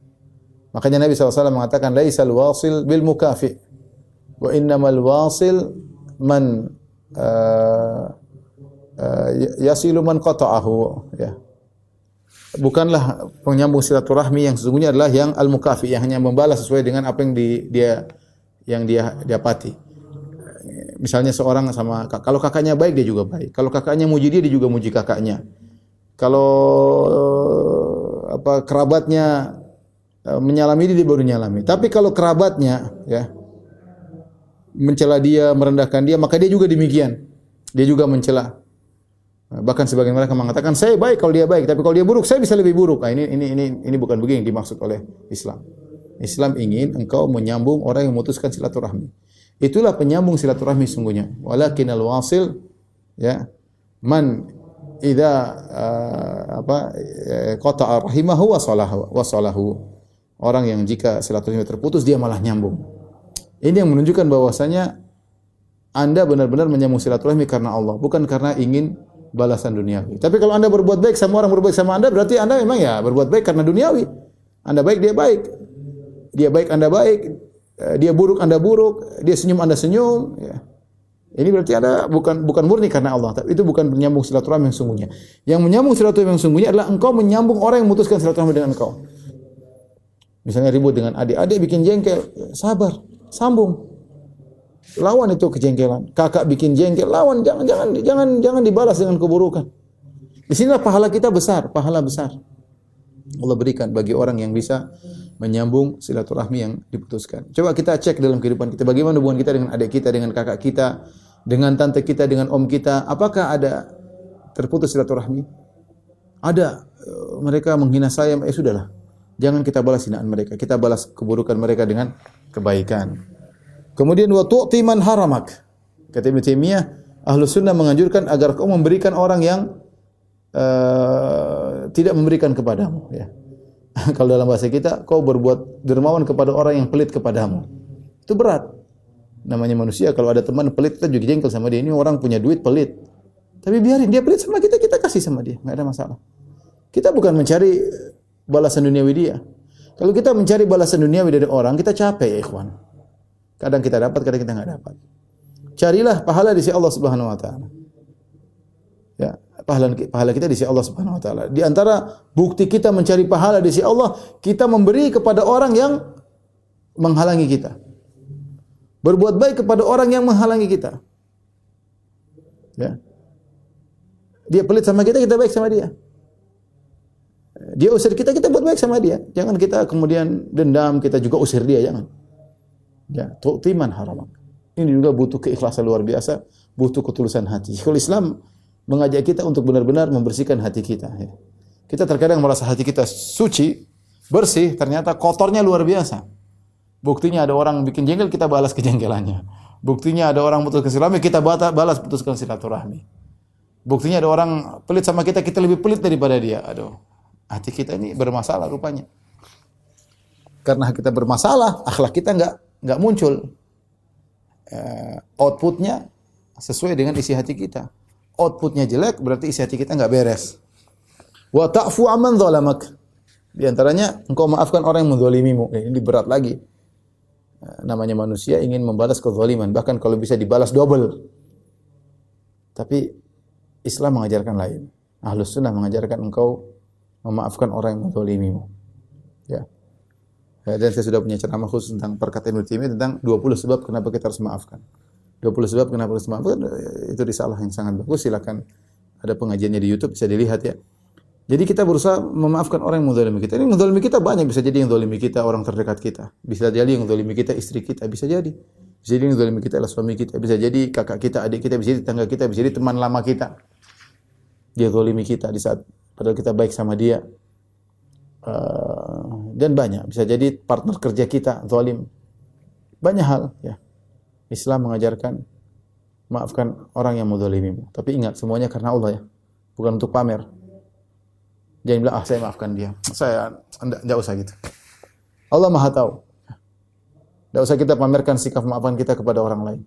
Makanya Nabi SAW mengatakan laisal wasil bil mukafi wa innamal wasil man yasilu man qata'ahu, ya. Bukanlah penyambung silaturahmi yang sesungguhnya adalah yang al-mukafi, yang hanya membalas sesuai dengan apa yang dia dapati. Misalnya seorang sama kalau kakaknya baik dia juga baik. Kalau kakaknya muji dia juga muji kakaknya. Kalau kerabatnya menyalami dia baru nyalami. Tapi kalau kerabatnya ya mencela dia, merendahkan dia, maka dia juga demikian. Dia juga mencela. Bahkan sebagian mereka mengatakan saya baik kalau dia baik, tapi kalau dia buruk saya bisa lebih buruk. Nah, ini bukan begini yang dimaksud oleh Islam. Islam ingin engkau menyambung orang yang memutuskan silaturahmi. Itulah penyambung silaturahmi sungguhnya. Walakinal wasil, ya, man idza qata'a rahimahu wa salahu. Orang yang jika silaturahmi terputus dia malah nyambung. Ini yang menunjukkan bahwasanya Anda benar-benar menyambung silaturahmi karena Allah, bukan karena ingin balasan duniawi. Tapi kalau Anda berbuat baik sama orang berbuat sama Anda, berarti Anda memang ya berbuat baik karena duniawi. Anda baik, dia baik. Dia baik, Anda baik. Dia buruk, Anda buruk. Dia senyum, Anda senyum. Ya. Ini berarti ada bukan murni karena Allah, tapi itu bukan menyambung silaturahmi yang sungguhnya. Yang menyambung silaturahmi yang sungguhnya adalah engkau menyambung orang yang memutuskan silaturahmi dengan engkau. Misalnya ribut dengan adik bikin jengkel, sabar, sambung. Lawan itu kejengkelan. Kakak bikin jengkel, lawan, jangan dibalas dengan keburukan. Di sinilah pahala kita besar, pahala besar. Allah berikan bagi orang yang bisa menyambung silaturahmi yang diputuskan. Coba kita cek dalam kehidupan kita, bagaimana hubungan kita dengan adik kita, dengan kakak kita, dengan tante kita, dengan om kita. Apakah ada terputus silaturahmi? Ada. Mereka menghina saya, sudahlah. Jangan kita balas hinaan mereka. Kita balas keburukan mereka dengan kebaikan. Kemudian wa tu'ti man haramak. Kata Ibnu Taimiyah, Ahlus Sunnah menganjurkan agar kau memberikan orang yang tidak memberikan kepadamu, ya. Kalau dalam bahasa kita, kau berbuat dermawan kepada orang yang pelit kepadamu. Itu berat. Namanya manusia, kalau ada teman pelit, kita juga jengkel sama dia. Ini orang punya duit pelit. Tapi biarin dia pelit sama kita, kita kasih sama dia, enggak ada masalah. Kita bukan mencari balasan duniawi dia. Kalau kita mencari balasan duniawi dari orang, kita capek ya ikhwan. Kadang kita dapat, kadang kita enggak dapat. Carilah pahala di sisi Allah Subhanahu wa taala. Ya, pahala kita di sisi Allah Subhanahu wa taala. Di antara bukti kita mencari pahala di sisi Allah, kita memberi kepada orang yang menghalangi kita. Berbuat baik kepada orang yang menghalangi kita. Ya. Dia pelit sama kita, kita baik sama dia. Dia usir kita, kita buat baik sama dia. Jangan kita kemudian dendam, kita juga usir dia, jangan. Ya, tu'timan haramak. Ini juga butuh keikhlasan luar biasa, butuh ketulusan hati. Kalau Islam mengajak kita untuk benar-benar membersihkan hati kita. Ya. Kita terkadang merasa hati kita suci, bersih, ternyata kotornya luar biasa. Buktinya ada orang bikin jengkel, kita balas kejengkelannya. Buktinya ada orang putuskan silaturahmi, kita balas putuskan silaturahmi. Buktinya ada orang pelit sama kita, kita lebih pelit daripada dia. Aduh, hati kita ini bermasalah rupanya. Karena kita bermasalah, akhlak kita enggak muncul. Outputnya sesuai dengan isi hati kita. Outputnya jelek, berarti isi hati kita enggak beres. Wa ta'fu amman zalamak. Di antaranya, engkau maafkan orang yang menzalimimu. Ini berat lagi. Namanya manusia ingin membalas kezaliman, bahkan kalau bisa dibalas double. Tapi Islam mengajarkan lain. Ahlus Sunnah mengajarkan engkau memaafkan orang yang menzalimimu. Ya. Dan saya sudah punya ceramah khusus tentang perkataan Ibnu Taimiyah tentang 20 sebab kenapa kita harus memaafkan. 20 sebab kenapa harus memaafkan, itu risalah yang sangat bagus. Silakan, ada pengajiannya di YouTube, bisa dilihat ya. Jadi kita berusaha memaafkan orang yang menzalimi kita. Ini menzalimi kita banyak, bisa jadi yang zalimi kita orang terdekat kita. Bisa jadi yang zalimi kita istri kita, bisa jadi. Bisa jadi yang zalimi kita adalah suami kita, bisa jadi kakak kita, adik kita, bisa jadi tetangga kita, bisa jadi teman lama kita. Dia zalimi kita di saat padahal kita baik sama dia. Dan banyak, bisa jadi partner kerja kita zalim. Banyak hal ya. Islam mengajarkan maafkan orang yang menzalimimu. Tapi ingat, semuanya karena Allah ya. Bukan untuk pamer. Jangan bilang, saya maafkan dia. Saya enggak usah gitu. Allah Maha tahu. Enggak usah kita pamerkan sikap maafkan kita kepada orang lain.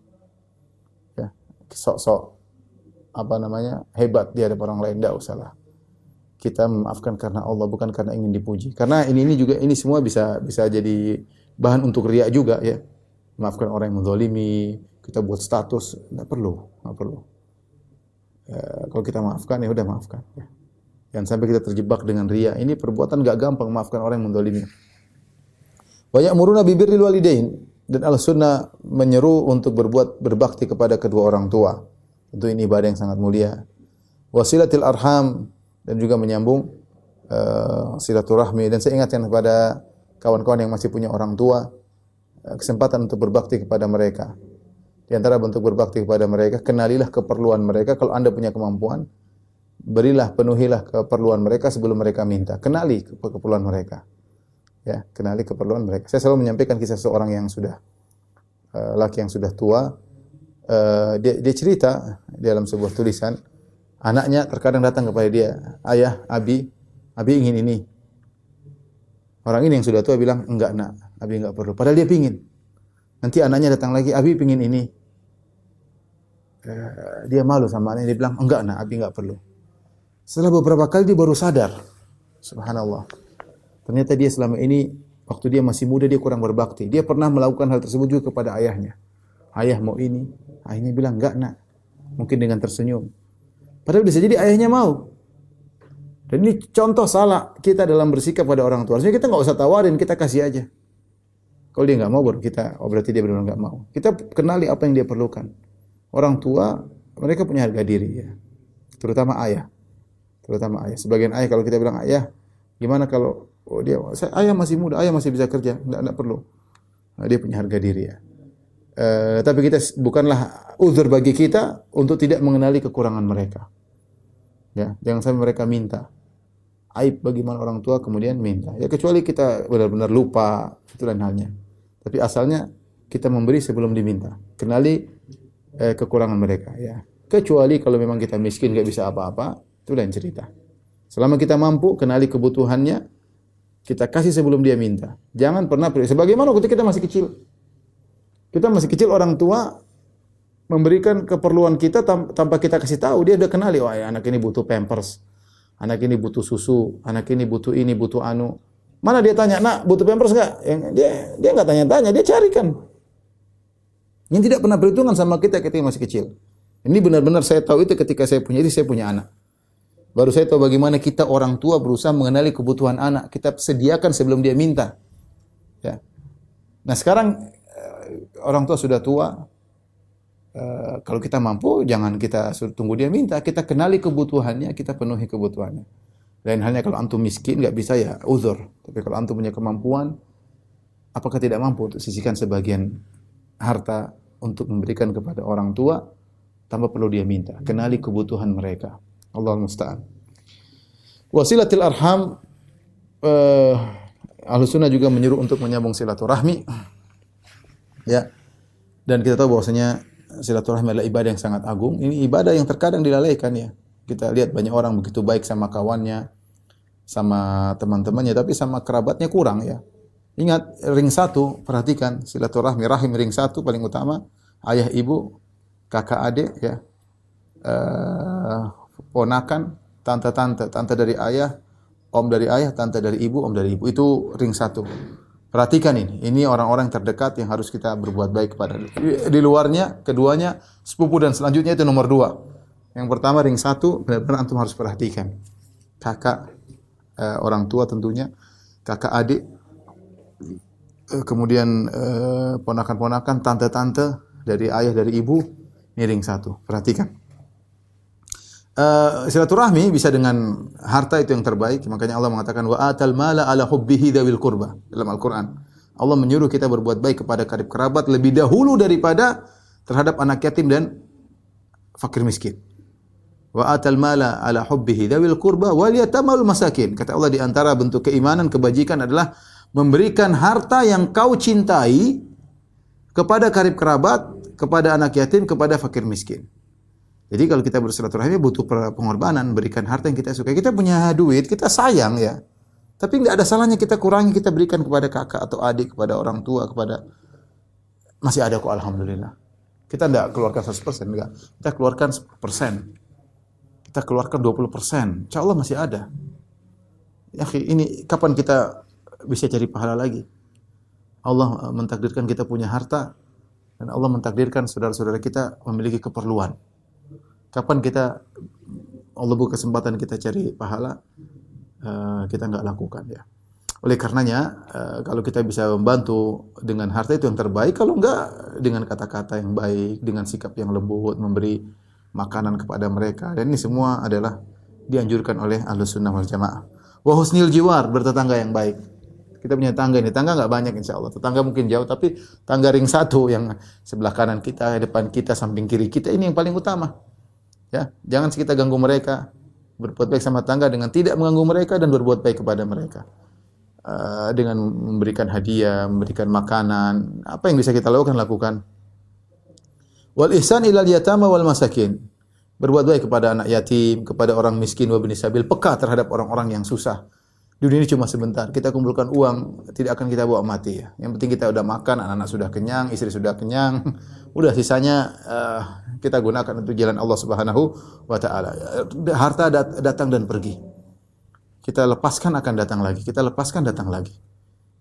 Ya, sok-sok hebat di hadapan orang lain, enggak usahlah. Kita memaafkan karena Allah, bukan karena ingin dipuji. Karena ini juga semua bisa jadi bahan untuk riya juga ya. Maafkan orang yang menzalimi, kita buat status, enggak perlu. Kalau kita maafkan ya udah maafkan ya. Jangan sampai kita terjebak dengan riya. Ini perbuatan enggak gampang maafkan orang yang menzalimi. Wa ya'muruna bi birril walidain, dan Al-Sunnah menyeru untuk berbakti kepada kedua orang tua. Tentu ini ibadah yang sangat mulia. Wasilatil arham, dan juga menyambung silaturahmi. Dan saya ingatkan kepada kawan-kawan yang masih punya orang tua, kesempatan untuk berbakti kepada mereka. Di antara bentuk berbakti kepada mereka, kenalilah keperluan mereka. Kalau Anda punya kemampuan, penuhilah keperluan mereka sebelum mereka minta. Kenali keperluan mereka. Ya, kenali keperluan mereka. Saya selalu menyampaikan kisah seorang yang sudah laki yang sudah tua. Dia cerita dalam sebuah tulisan, anaknya terkadang datang kepada dia, "Ayah, Abi ingin ini." Orang ini yang sudah tua bilang, "Enggak, Nak, Abi enggak perlu." Padahal dia pingin. Nanti anaknya datang lagi, "Abi pingin ini." Dia malu sama anaknya, dia bilang, "Enggak, Nak, Abi enggak perlu." Setelah beberapa kali dia baru sadar. Subhanallah. Ternyata dia selama ini waktu dia masih muda dia kurang berbakti. Dia pernah melakukan hal tersebut juga kepada ayahnya. Ayah mau ini. Ayahnya bilang, enggak nak. Mungkin dengan tersenyum. Padahal bisa jadi ayahnya mau. Dan ini contoh salah kita dalam bersikap pada orang tua. Harusnya kita nggak usah tawarin, kita kasih aja. Kalau dia nggak mau, baru kita, oh berarti dia benar-benar nggak mau. Kita kenali apa yang dia perlukan. Orang tua, mereka punya harga diri ya. Terutama ayah. Terutama ayah. Sebagian ayah kalau kita bilang, ayah, gimana kalau ayah masih muda, ayah masih bisa kerja, enggak perlu. Nah, dia punya harga diri ya. Tapi kita bukanlah uzur bagi kita untuk tidak mengenali kekurangan mereka. Ya, jangan sampai mereka minta. Aib bagaimana orang tua kemudian minta. Ya kecuali kita benar-benar lupa, itu lain halnya. Tapi asalnya kita memberi sebelum diminta. Kenali kekurangan mereka ya. Kecuali kalau memang kita miskin enggak bisa apa-apa, itu lain cerita. Selama kita mampu kenali kebutuhannya, kita kasih sebelum dia minta. Jangan pernah sebagaimana waktu kita masih kecil. Kita masih kecil, orang tua memberikan keperluan kita tanpa kita kasih tahu. Dia udah kenali, wah ya, anak ini butuh pampers, anak ini butuh susu, anak ini butuh ini, butuh anu. Mana dia tanya, nak butuh pampers nggak? Dia nggak tanya-tanya, dia carikan. Yang tidak pernah perhitungan sama kita ketika masih kecil. Ini benar-benar saya tahu itu ketika saya punya anak. Baru saya tahu bagaimana kita orang tua berusaha mengenali kebutuhan anak. Kita sediakan sebelum dia minta. Ya. Nah sekarang orang tua sudah tua, kalau kita mampu, jangan kita suruh tunggu dia minta. Kita kenali kebutuhannya, kita penuhi kebutuhannya. Lain halnya kalau antum miskin, nggak bisa ya uzur. Tapi kalau antum punya kemampuan, apakah tidak mampu untuk sisihkan sebagian harta untuk memberikan kepada orang tua, tanpa perlu dia minta. Kenali kebutuhan mereka. Allahul musta'an. Wasilatil arham, Ahlussunnah juga menyuruh untuk menyambung silaturahmi. Ya. Dan kita tahu bahwasanya silaturahmi adalah ibadah yang sangat agung. Ini ibadah yang terkadang dilalaikan ya. Kita lihat banyak orang begitu baik sama kawannya, sama teman-temannya, tapi sama kerabatnya kurang ya. Ingat ring satu, perhatikan silaturahmi, rahim ring satu paling utama, ayah ibu, kakak adik ya, ponakan, tante dari ayah, om dari ayah, tante dari ibu, om dari ibu. Itu ring satu. Perhatikan ini orang-orang terdekat yang harus kita berbuat baik kepada. Di luarnya, keduanya, sepupu dan selanjutnya itu nomor dua. Yang pertama ring satu, benar-benar antum harus perhatikan. Kakak, orang tua tentunya, kakak adik, kemudian ponakan-ponakan, tante-tante, dari ayah, dari ibu, ini ring satu. Perhatikan. Silaturahmi bisa dengan harta, itu yang terbaik. Makanya Allah mengatakan wa atal mala ala hubbihi dzawil qurba dalam Al-Qur'an. Allah menyuruh kita berbuat baik kepada karib kerabat lebih dahulu daripada terhadap anak yatim dan fakir miskin. Wa atal mala ala hubbihi dzawil qurba wal yatama wal masakin. Kata Allah, di antara bentuk keimanan, kebajikan adalah memberikan harta yang kau cintai kepada karib kerabat, kepada anak yatim, kepada fakir miskin. Jadi kalau kita bersilaturahmi butuh pengorbanan, berikan harta yang kita sukai. Kita punya duit, kita sayang ya. Tapi enggak ada salahnya kita kurangi, kita berikan kepada kakak atau adik, kepada orang tua, kepada masih ada kok alhamdulillah. Kita enggak keluarkan 100%, enggak. Kita keluarkan 10%. Kita keluarkan 20%. Insyaallah masih ada. Ya, ini kapan kita bisa cari pahala lagi? Allah mentakdirkan kita punya harta dan Allah mentakdirkan saudara-saudara kita memiliki keperluan. Kapan Allah buka kesempatan kita cari pahala, kita enggak lakukan ya. Oleh karenanya, kalau kita bisa membantu dengan harta itu yang terbaik, kalau enggak dengan kata-kata yang baik, dengan sikap yang lembut, memberi makanan kepada mereka. Dan ini semua adalah dianjurkan oleh Ahlussunnah wal Jamaah. Wa husnil jiwar, bertetangga yang baik. Kita punya tangga ini, tangga enggak banyak insyaallah. Tetangga mungkin jauh, tapi tangga ring satu yang sebelah kanan kita, depan kita, samping kiri kita, ini yang paling utama. Ya, jangan kita ganggu mereka. Berbuat baik sama tangga dengan tidak mengganggu mereka dan berbuat baik kepada mereka. Dengan memberikan hadiah, memberikan makanan, apa yang bisa kita lakukan. Wal ihsan ilal yatama wal masakin. Berbuat baik kepada anak yatim, kepada orang miskin wa ibnis sabil, peka terhadap orang-orang yang susah. Dunia ini cuma sebentar. Kita kumpulkan uang, tidak akan kita bawa mati ya. Yang penting kita udah makan, anak-anak sudah kenyang, istri sudah kenyang. Udah sisanya kita gunakan untuk jalan Allah Subhanahu wa taala. Harta datang dan pergi. Kita lepaskan akan datang lagi. Kita lepaskan datang lagi.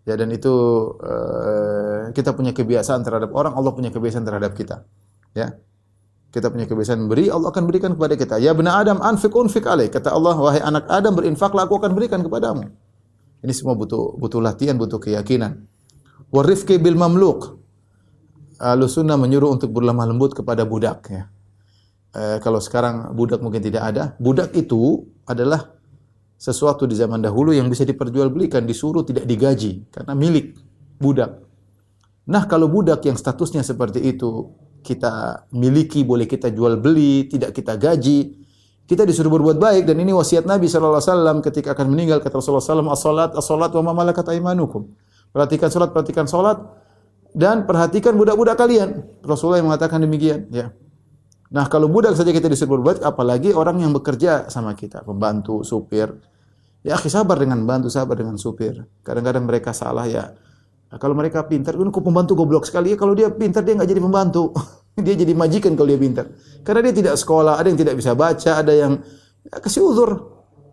Ya, dan itu kita punya kebiasaan terhadap orang, Allah punya kebiasaan terhadap kita. Ya. Kita punya kebiasaan memberi, Allah akan berikan kepada kita. Ya bani Adam, anfiq unfiq alaik. Kata Allah, wahai anak Adam, berinfaklah, aku akan berikan kepadamu. Ini semua butuh latihan, butuh keyakinan. Warifqi bil mamluk. Ahlussunnah menyuruh untuk berlemah lembut kepada budak. Ya. Kalau sekarang budak mungkin tidak ada. Budak itu adalah sesuatu di zaman dahulu yang bisa diperjualbelikan, disuruh, tidak digaji karena milik budak. Nah, kalau budak yang statusnya seperti itu kita miliki, boleh kita jual beli, tidak kita gaji, kita disuruh berbuat baik. Dan ini wasiat Nabi SAW ketika akan meninggal, kata Rasulullah SAW, as-salat wa ma malakat aimanukum. Perhatikan salat, dan perhatikan budak-budak kalian. Rasulullah yang mengatakan demikian. Ya. Nah, kalau budak saja kita disuruh berbuat, apalagi orang yang bekerja sama kita, pembantu, supir. Ya, sabar dengan bantu, sabar dengan supir. Kadang-kadang mereka salah ya. Nah, kalau mereka pintar, kok pembantu goblok sekali ya. Kalau dia pintar dia nggak jadi pembantu, dia jadi majikan kalau dia pintar. Karena dia tidak sekolah, ada yang tidak bisa baca, ada yang kasih uzur.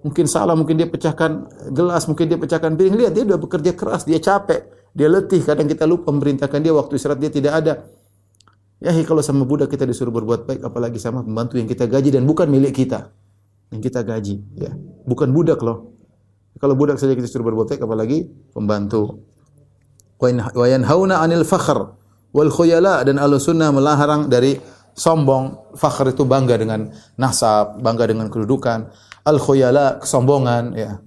Mungkin salah, mungkin dia pecahkan gelas, mungkin dia pecahkan piring. Lihat dia sudah bekerja keras, dia capek, dia letih. Kadang kita lupa memerintahkan dia, waktu istirahat dia tidak ada. Ya, kalau sama budak kita disuruh berbuat baik, apalagi sama pembantu yang kita gaji dan bukan milik kita, yang kita gaji. Ya, bukan budak loh. Kalau budak saja kita disuruh berbuat baik, apalagi pembantu. Wa yanhauna 'anil fakhr wal khuyala, dan Ahlussunnah melarang dari sombong. Fakhr itu bangga dengan nasab, bangga dengan kedudukan. Al khuyala kesombongan, ya.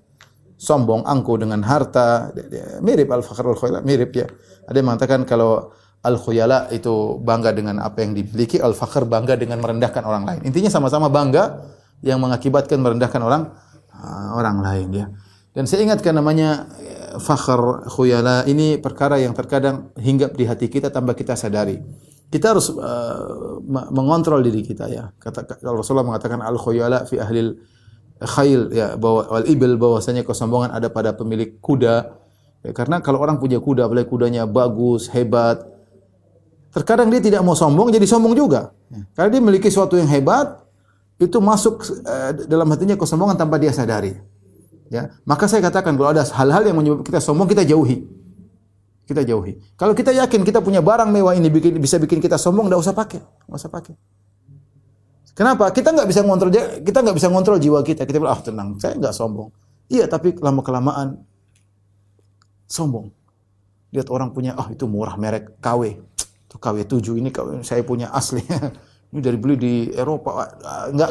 Sombong, angkuh dengan harta. Mirip al fakhr wal khuyala, mirip ya. Ada yang mengatakan kalau al khuyala itu bangga dengan apa yang dimiliki, al fakhr bangga dengan merendahkan orang lain. Intinya sama-sama bangga yang mengakibatkan merendahkan orang lain, ya. Dan saya ingatkan namanya fakhr, khuyala, ini perkara yang terkadang hinggap di hati kita tanpa kita sadari. Kita harus mengontrol diri kita, ya. Kalau Rasulullah mengatakan al khuyala fi ahlil khail, ya, bahwa wal ibil, bahwasanya kesombongan ada pada pemilik kuda. Ya, karena kalau orang punya kuda, apalagi kudanya bagus, hebat, terkadang dia tidak mau sombong, jadi sombong juga. Karena dia memiliki sesuatu yang hebat, itu masuk dalam hatinya kesombongan tanpa dia sadari. Ya, maka saya katakan kalau ada hal-hal yang menyebabkan kita sombong, kita jauhi. Kita jauhi. Kalau kita yakin kita punya barang mewah ini bisa bikin kita sombong, enggak usah pakai, enggak usah pakai. Kenapa? Kita enggak bisa ngontrol jiwa kita. Kita bilang, tenang, saya enggak sombong. Iya, tapi lama-kelamaan sombong. Lihat orang punya, itu murah, merek KW. Itu KW 7, ini KW, saya punya asli. Ini dari beli di Eropa.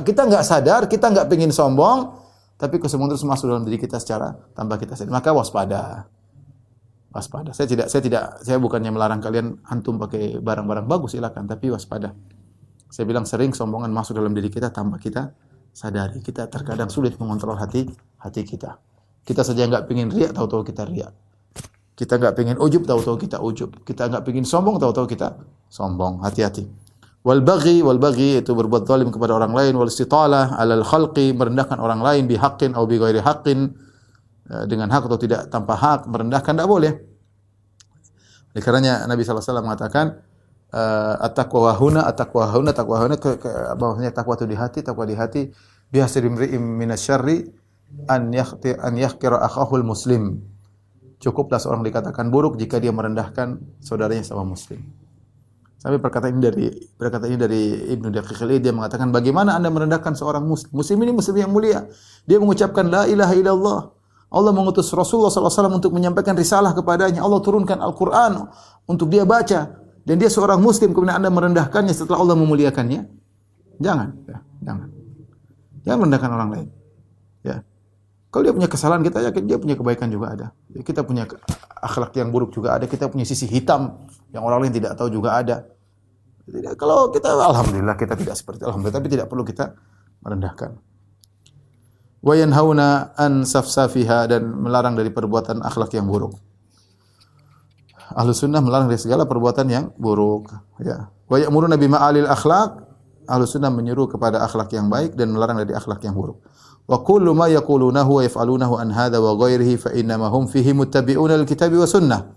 Kita enggak sadar, kita enggak pengen sombong. Tapi kesombongan terus masuk dalam diri kita secara tanpa kita sadar. Maka waspada. Waspada. Saya bukannya melarang kalian antum pakai barang-barang bagus, silakan, tapi waspada. Saya bilang sering sombongan masuk dalam diri kita tanpa kita sadari. Kita terkadang sulit mengontrol hati kita. Kita saja enggak pengin riak, tahu-tahu kita riak. Kita enggak pengin ujub, tahu-tahu kita ujub. Kita enggak pengin sombong, tahu-tahu kita sombong. Hati-hati. Wal baghi itu berbuat zalim kepada orang lain, wal istitalah 'alal khalqi, merendahkan orang lain bi haqqin aw bi ghairi haqqin, dengan hak atau tidak tanpa hak, merendahkan tidak boleh. Oleh karenanya Nabi sallallahu alaihi wasallam mengatakan at-taqwa huna bahwasanya takwa itu di hati bihasri imri'in minasyarri an yahqira akhahul muslim. Cukuplah seorang dikatakan buruk jika dia merendahkan saudaranya sama muslim. Sampai perkataan ini dari Ibnu Daqiq al-Eid, dia mengatakan, bagaimana Anda merendahkan seorang muslim? Muslim ini muslim yang mulia. Dia mengucapkan la ilaha illallah. Allah mengutus Rasulullah SAW untuk menyampaikan risalah kepadanya. Allah turunkan Al-Quran untuk dia baca. Dan dia seorang muslim, kemudian Anda merendahkannya setelah Allah memuliakannya. Jangan. Jangan merendahkan orang lain. Ya. Kalau dia punya kesalahan, kita yakin dia punya kebaikan juga ada. Kita punya akhlak yang buruk juga ada. Kita punya sisi hitam yang orang lain tidak tahu juga ada. Kalau kita, alhamdulillah kita tidak seperti alhamdulillah, tapi tidak perlu kita merendahkan. Wa yanhauna an safsafiha, dan melarang dari perbuatan akhlak yang buruk. Ahlussunnah melarang dari segala perbuatan yang buruk. Ya. Wa ya'muruna bima'alil akhlaq. Ahlussunnah menyuruh kepada akhlak yang baik dan melarang dari akhlak yang buruk. Wa kullu ma yaqulunahu wa yaf'alunahu an hadha wa ghairihi fa innama hum fihi muttabi'una al-kitabi wa sunnah.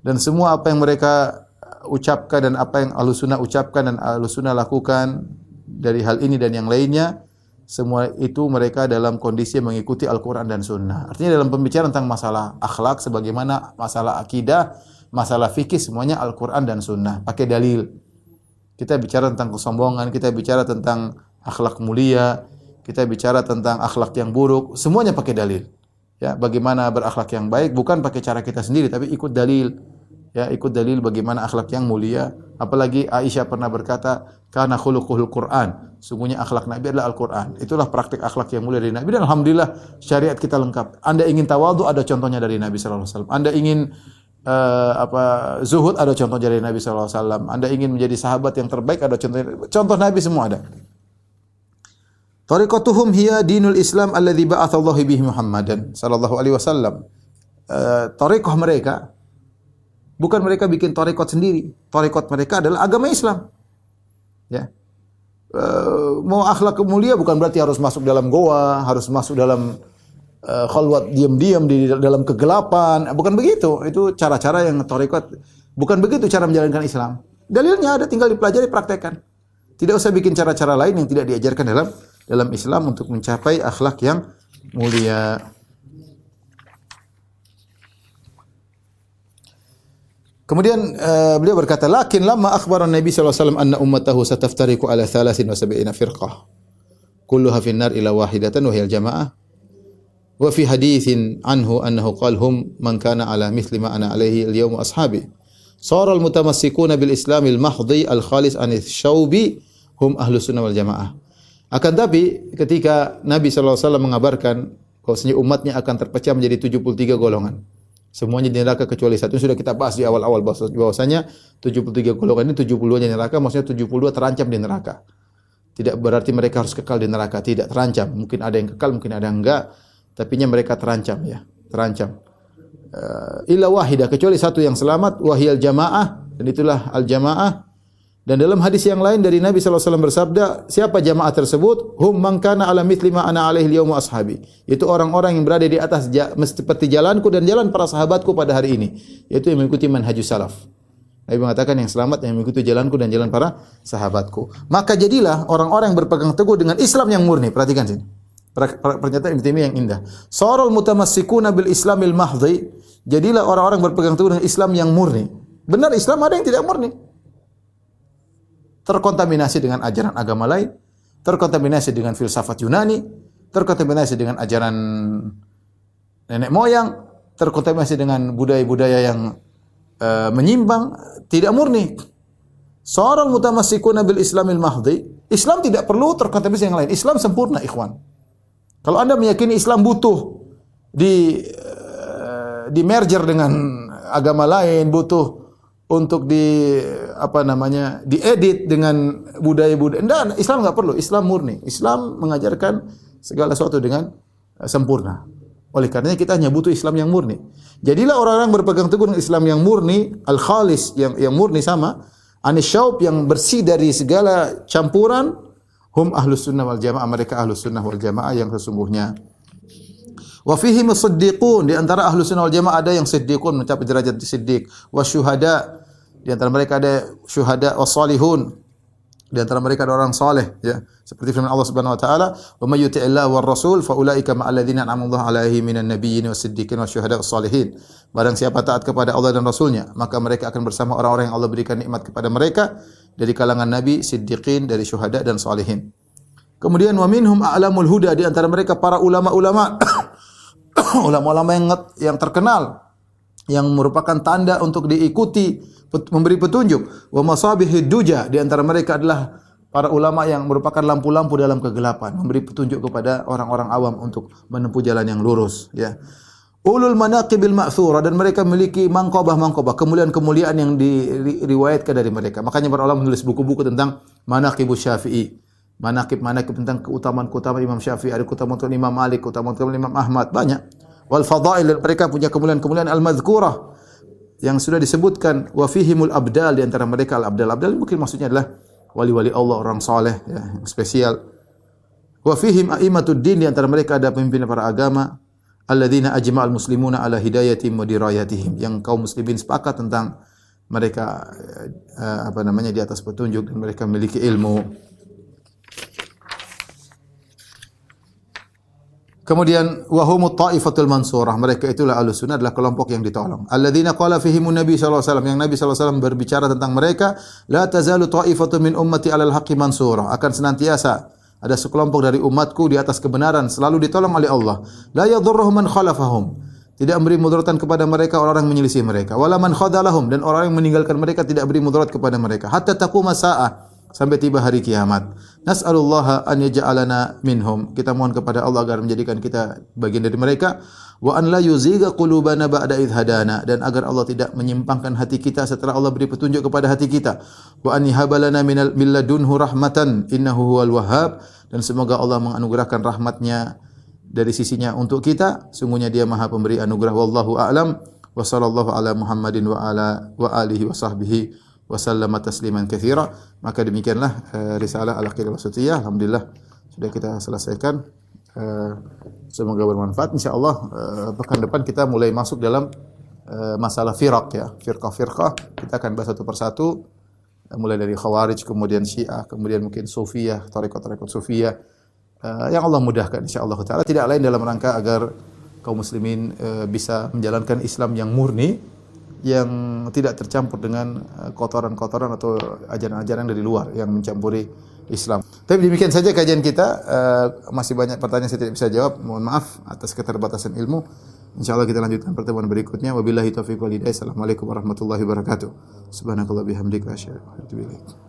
Dan semua apa yang mereka ucapkan dan apa yang Ahlussunnah ucapkan dan Ahlussunnah lakukan dari hal ini dan yang lainnya, semua itu mereka dalam kondisi mengikuti Al-Quran dan Sunnah. Artinya dalam pembicaraan tentang masalah akhlak, sebagaimana masalah akidah, masalah fikih, semuanya Al-Quran dan Sunnah. Pakai dalil. Kita bicara tentang kesombongan, kita bicara tentang akhlak mulia, kita bicara tentang akhlak yang buruk, semuanya pakai dalil. Ya, bagaimana berakhlak yang baik bukan pakai cara kita sendiri, tapi ikut dalil. Ya, ikut dalil bagaimana akhlak yang mulia. Apalagi Aisyah pernah berkata, "Kana khuluquhul Qur'an." Sungguhnya akhlak Nabi adalah Al-Qur'an. Itulah praktik akhlak yang mulia dari Nabi dan alhamdulillah syariat kita lengkap. Anda ingin tawadhu, ada contohnya dari Nabi sallallahu alaihi wasallam. Anda ingin zuhud, ada contoh dari Nabi sallallahu alaihi wasallam. Anda ingin menjadi sahabat yang terbaik, ada contoh Nabi, semua ada. Tariqatuhum hiya dinul Islam alladzi ba'atsallahu bihi Muhammadan sallallahu alaihi wasallam. Tariqah mereka, bukan mereka bikin tariqat sendiri. Tariqat mereka adalah agama Islam. Ya. Mau akhlak mulia bukan berarti harus masuk dalam goa, harus masuk dalam khalwat diam-diam di dalam kegelapan. Bukan begitu. Itu cara-cara yang tariqat. Bukan begitu cara menjalankan Islam. Dalilnya ada, tinggal dipelajari, praktekkan. Tidak usah bikin cara-cara lain yang tidak diajarkan dalam Islam untuk mencapai akhlak yang mulia. Kemudian beliau berkata, "Lakin lamma akhbara Nabi sallallahu alaihi wasallam anna ummatahu sataftariqu ala 73 firqah. Kulluha fi an-nar ila wahidatan wa hiya al-jamaah. Wa fi haditsin anhu annahu qala hum man kana ala mithli ma ana alaihi al-yawm ashabi. Sara al-mutamassikuna bil Islamil mahdhi al-khalis an ash-shaubi hum ahlus sunnah wal jamaah." Akan tapi ketika Nabi sallallahu alaihi wasallam mengabarkan bahwasanya umatnya akan terpecah menjadi 73 golongan. Semuanya di neraka kecuali satu. Sudah kita bahas di awal-awal bahwasanya 73 golongan ini 72-nya neraka, maksudnya 72 terancam di neraka. Tidak berarti mereka harus kekal di neraka, tidak, terancam. Mungkin ada yang kekal, mungkin ada yang enggak, tapi mereka terancam, ya, terancam. Illa wahidah, kecuali satu yang selamat, wahiyal jamaah, dan itulah al-jamaah. Dan dalam hadis yang lain dari Nabi sallallahu alaihi wasallam bersabda, siapa jamaah tersebut? Hum man kana ala mithli ma ana alaihi al-yawma ashabi. Itu orang-orang yang berada di atas seperti jalanku dan jalan para sahabatku pada hari ini, yaitu yang mengikuti manhajus salaf. Nabi mengatakan yang selamat yang mengikuti jalanku dan jalan para sahabatku. Maka jadilah orang-orang yang berpegang teguh dengan Islam yang murni. Perhatikan sini. Pernyataan Ibnu Taimiyah yang indah. Sarul mutamassikuna bil Islamil mahdhi. Jadilah orang-orang berpegang teguh dengan Islam yang murni. Benar, Islam ada yang tidak murni. Terkontaminasi dengan ajaran agama lain, terkontaminasi dengan filsafat Yunani, terkontaminasi dengan ajaran nenek moyang, terkontaminasi dengan budaya-budaya yang menyimpang, tidak murni. Seorang mutamassikuna bil Islamil mahdhi, Islam tidak perlu terkontaminasi yang lain. Islam sempurna, ikhwan. Kalau Anda meyakini Islam butuh di merger dengan agama lain, butuh untuk diedit dengan budaya-budaya. Enggak, Islam enggak perlu. Islam murni. Islam mengajarkan segala sesuatu dengan sempurna. Oleh karenanya kita hanya butuh Islam yang murni. Jadilah orang-orang berpegang teguh dengan Islam yang murni, al-khalis, yang murni sama, anisyaub, yang bersih dari segala campuran, hum ahlus sunnah wal jamaah, mereka ahlus sunnah wal jamaah yang sesungguhnya. Wa fihi musaddiqun, di antara ahlus sunnah wal jamaah ada yang siddiqun, mencapai derajat siddiq, wa syuhada, di antara mereka ada syuhada, wa salihun, di antara mereka ada orang saleh, ya. Seperti firman Allah Subhanahu wa taala, "Wa may yuti'illah war rasul fa ulaika ma'al ladzina an'ama Allahu 'alaihim minan nabiyyin was-siddiqin wasyuhada was-salihin." Barang siapa taat kepada Allah dan Rasulnya, maka mereka akan bersama orang-orang yang Allah berikan nikmat kepada mereka dari kalangan nabi, siddiqin, dari syuhada dan salihin. Kemudian wa minhum a'lamul huda, di antara mereka para ulama-ulama ulama-ulama yang terkenal, yang merupakan tanda untuk diikuti, memberi petunjuk. Wa masabihid duja, di antara mereka adalah para ulama yang merupakan lampu-lampu dalam kegelapan, memberi petunjuk kepada orang-orang awam untuk menempuh jalan yang lurus, ya. Ulul manaqibil ma'thura, dan mereka memiliki mangkobah-mangkobah, kemuliaan-kemuliaan yang diriwayatkan dari mereka. Makanya para ulama menulis buku-buku tentang manaqibus Syafi'i. Manaqib tentang keutamaan-keutamaan Imam Syafi'i, ada keutamaan Imam Malik, keutamaan Imam Ahmad, banyak. Wal fadail, mereka punya kemuliaan-kemuliaan al-madhkurah yang sudah disebutkan. Wa fihimul abdal, di antara mereka al-abdal. Abdal mungkin maksudnya adalah wali-wali Allah, orang saleh, ya, yang spesial. Wa fihim a'immatud din, di antara mereka ada pemimpin para agama, alladzina ajma'al muslimuna ala hidayatihim wa dirayatihim, yang kaum muslimin sepakat tentang mereka di atas petunjuk dan mereka memiliki ilmu. Kemudian wahumut ta'ifatul mansurah, mereka itulah Ahlussunnah, adalah kelompok yang ditolong. Alladzina qala fihimun Nabi sallallahu alaihi wasallam, yang Nabi sallallahu alaihi wasallam berbicara tentang mereka, la tazalu ta'ifatun min ummati 'alal haqqi mansurah, akan senantiasa ada sekelompok dari umatku di atas kebenaran, selalu ditolong oleh Allah. La yadhurruhum man khalafahum, tidak memberi mudaratan kepada mereka orang yang menyelisih mereka. Wala man khadalahum, dan orang yang meninggalkan mereka tidak beri mudarat kepada mereka. Hatta taquma sa'ah, sampai tiba hari kiamat. Nas'alullaha an yaj'alana minhum. Kita mohon kepada Allah agar menjadikan kita bagian dari mereka. Wa an la yuziga qulubana ba'da idh hadana, dan agar Allah tidak menyimpangkan hati kita setelah Allah beri petunjuk kepada hati kita. Wa an yahabalana min ladunhu rahmatan innahu huwal wahhab, dan semoga Allah menganugerahkan rahmatnya dari sisinya untuk kita, sungguhnya Dia Maha Pemberi anugerah. Wallahu a'lam. Wa sallallahu ala Muhammadin wa ala wa alihi wa sahbihi wa sallama tasliman katsira. Maka demikianlah risalah Al-Aqidah Wasithiyah. Alhamdulillah sudah kita selesaikan. Semoga bermanfaat. Insyaallah pekan depan kita mulai masuk dalam masalah firaq ya, firqah-firqah. Kita akan bahas satu persatu, mulai dari Khawarij, kemudian Syiah, kemudian mungkin Sufiyah, tarekat-tarekat Sufiyah. Yang Allah mudahkan insyaallah taala, tidak lain dalam rangka agar kaum muslimin bisa menjalankan Islam yang murni, yang tidak tercampur dengan kotoran-kotoran atau ajaran-ajaran dari luar yang mencampuri Islam. Tapi demikian saja kajian kita. Masih banyak pertanyaan saya tidak bisa jawab. Mohon maaf atas keterbatasan ilmu. Insyaallah kita lanjutkan pertemuan berikutnya. Wabillahi taufiq wal hidayah. Assalamualaikum warahmatullahi wabarakatuh. Subhanakallah bihamdika asyhadu an la ilaha illa anta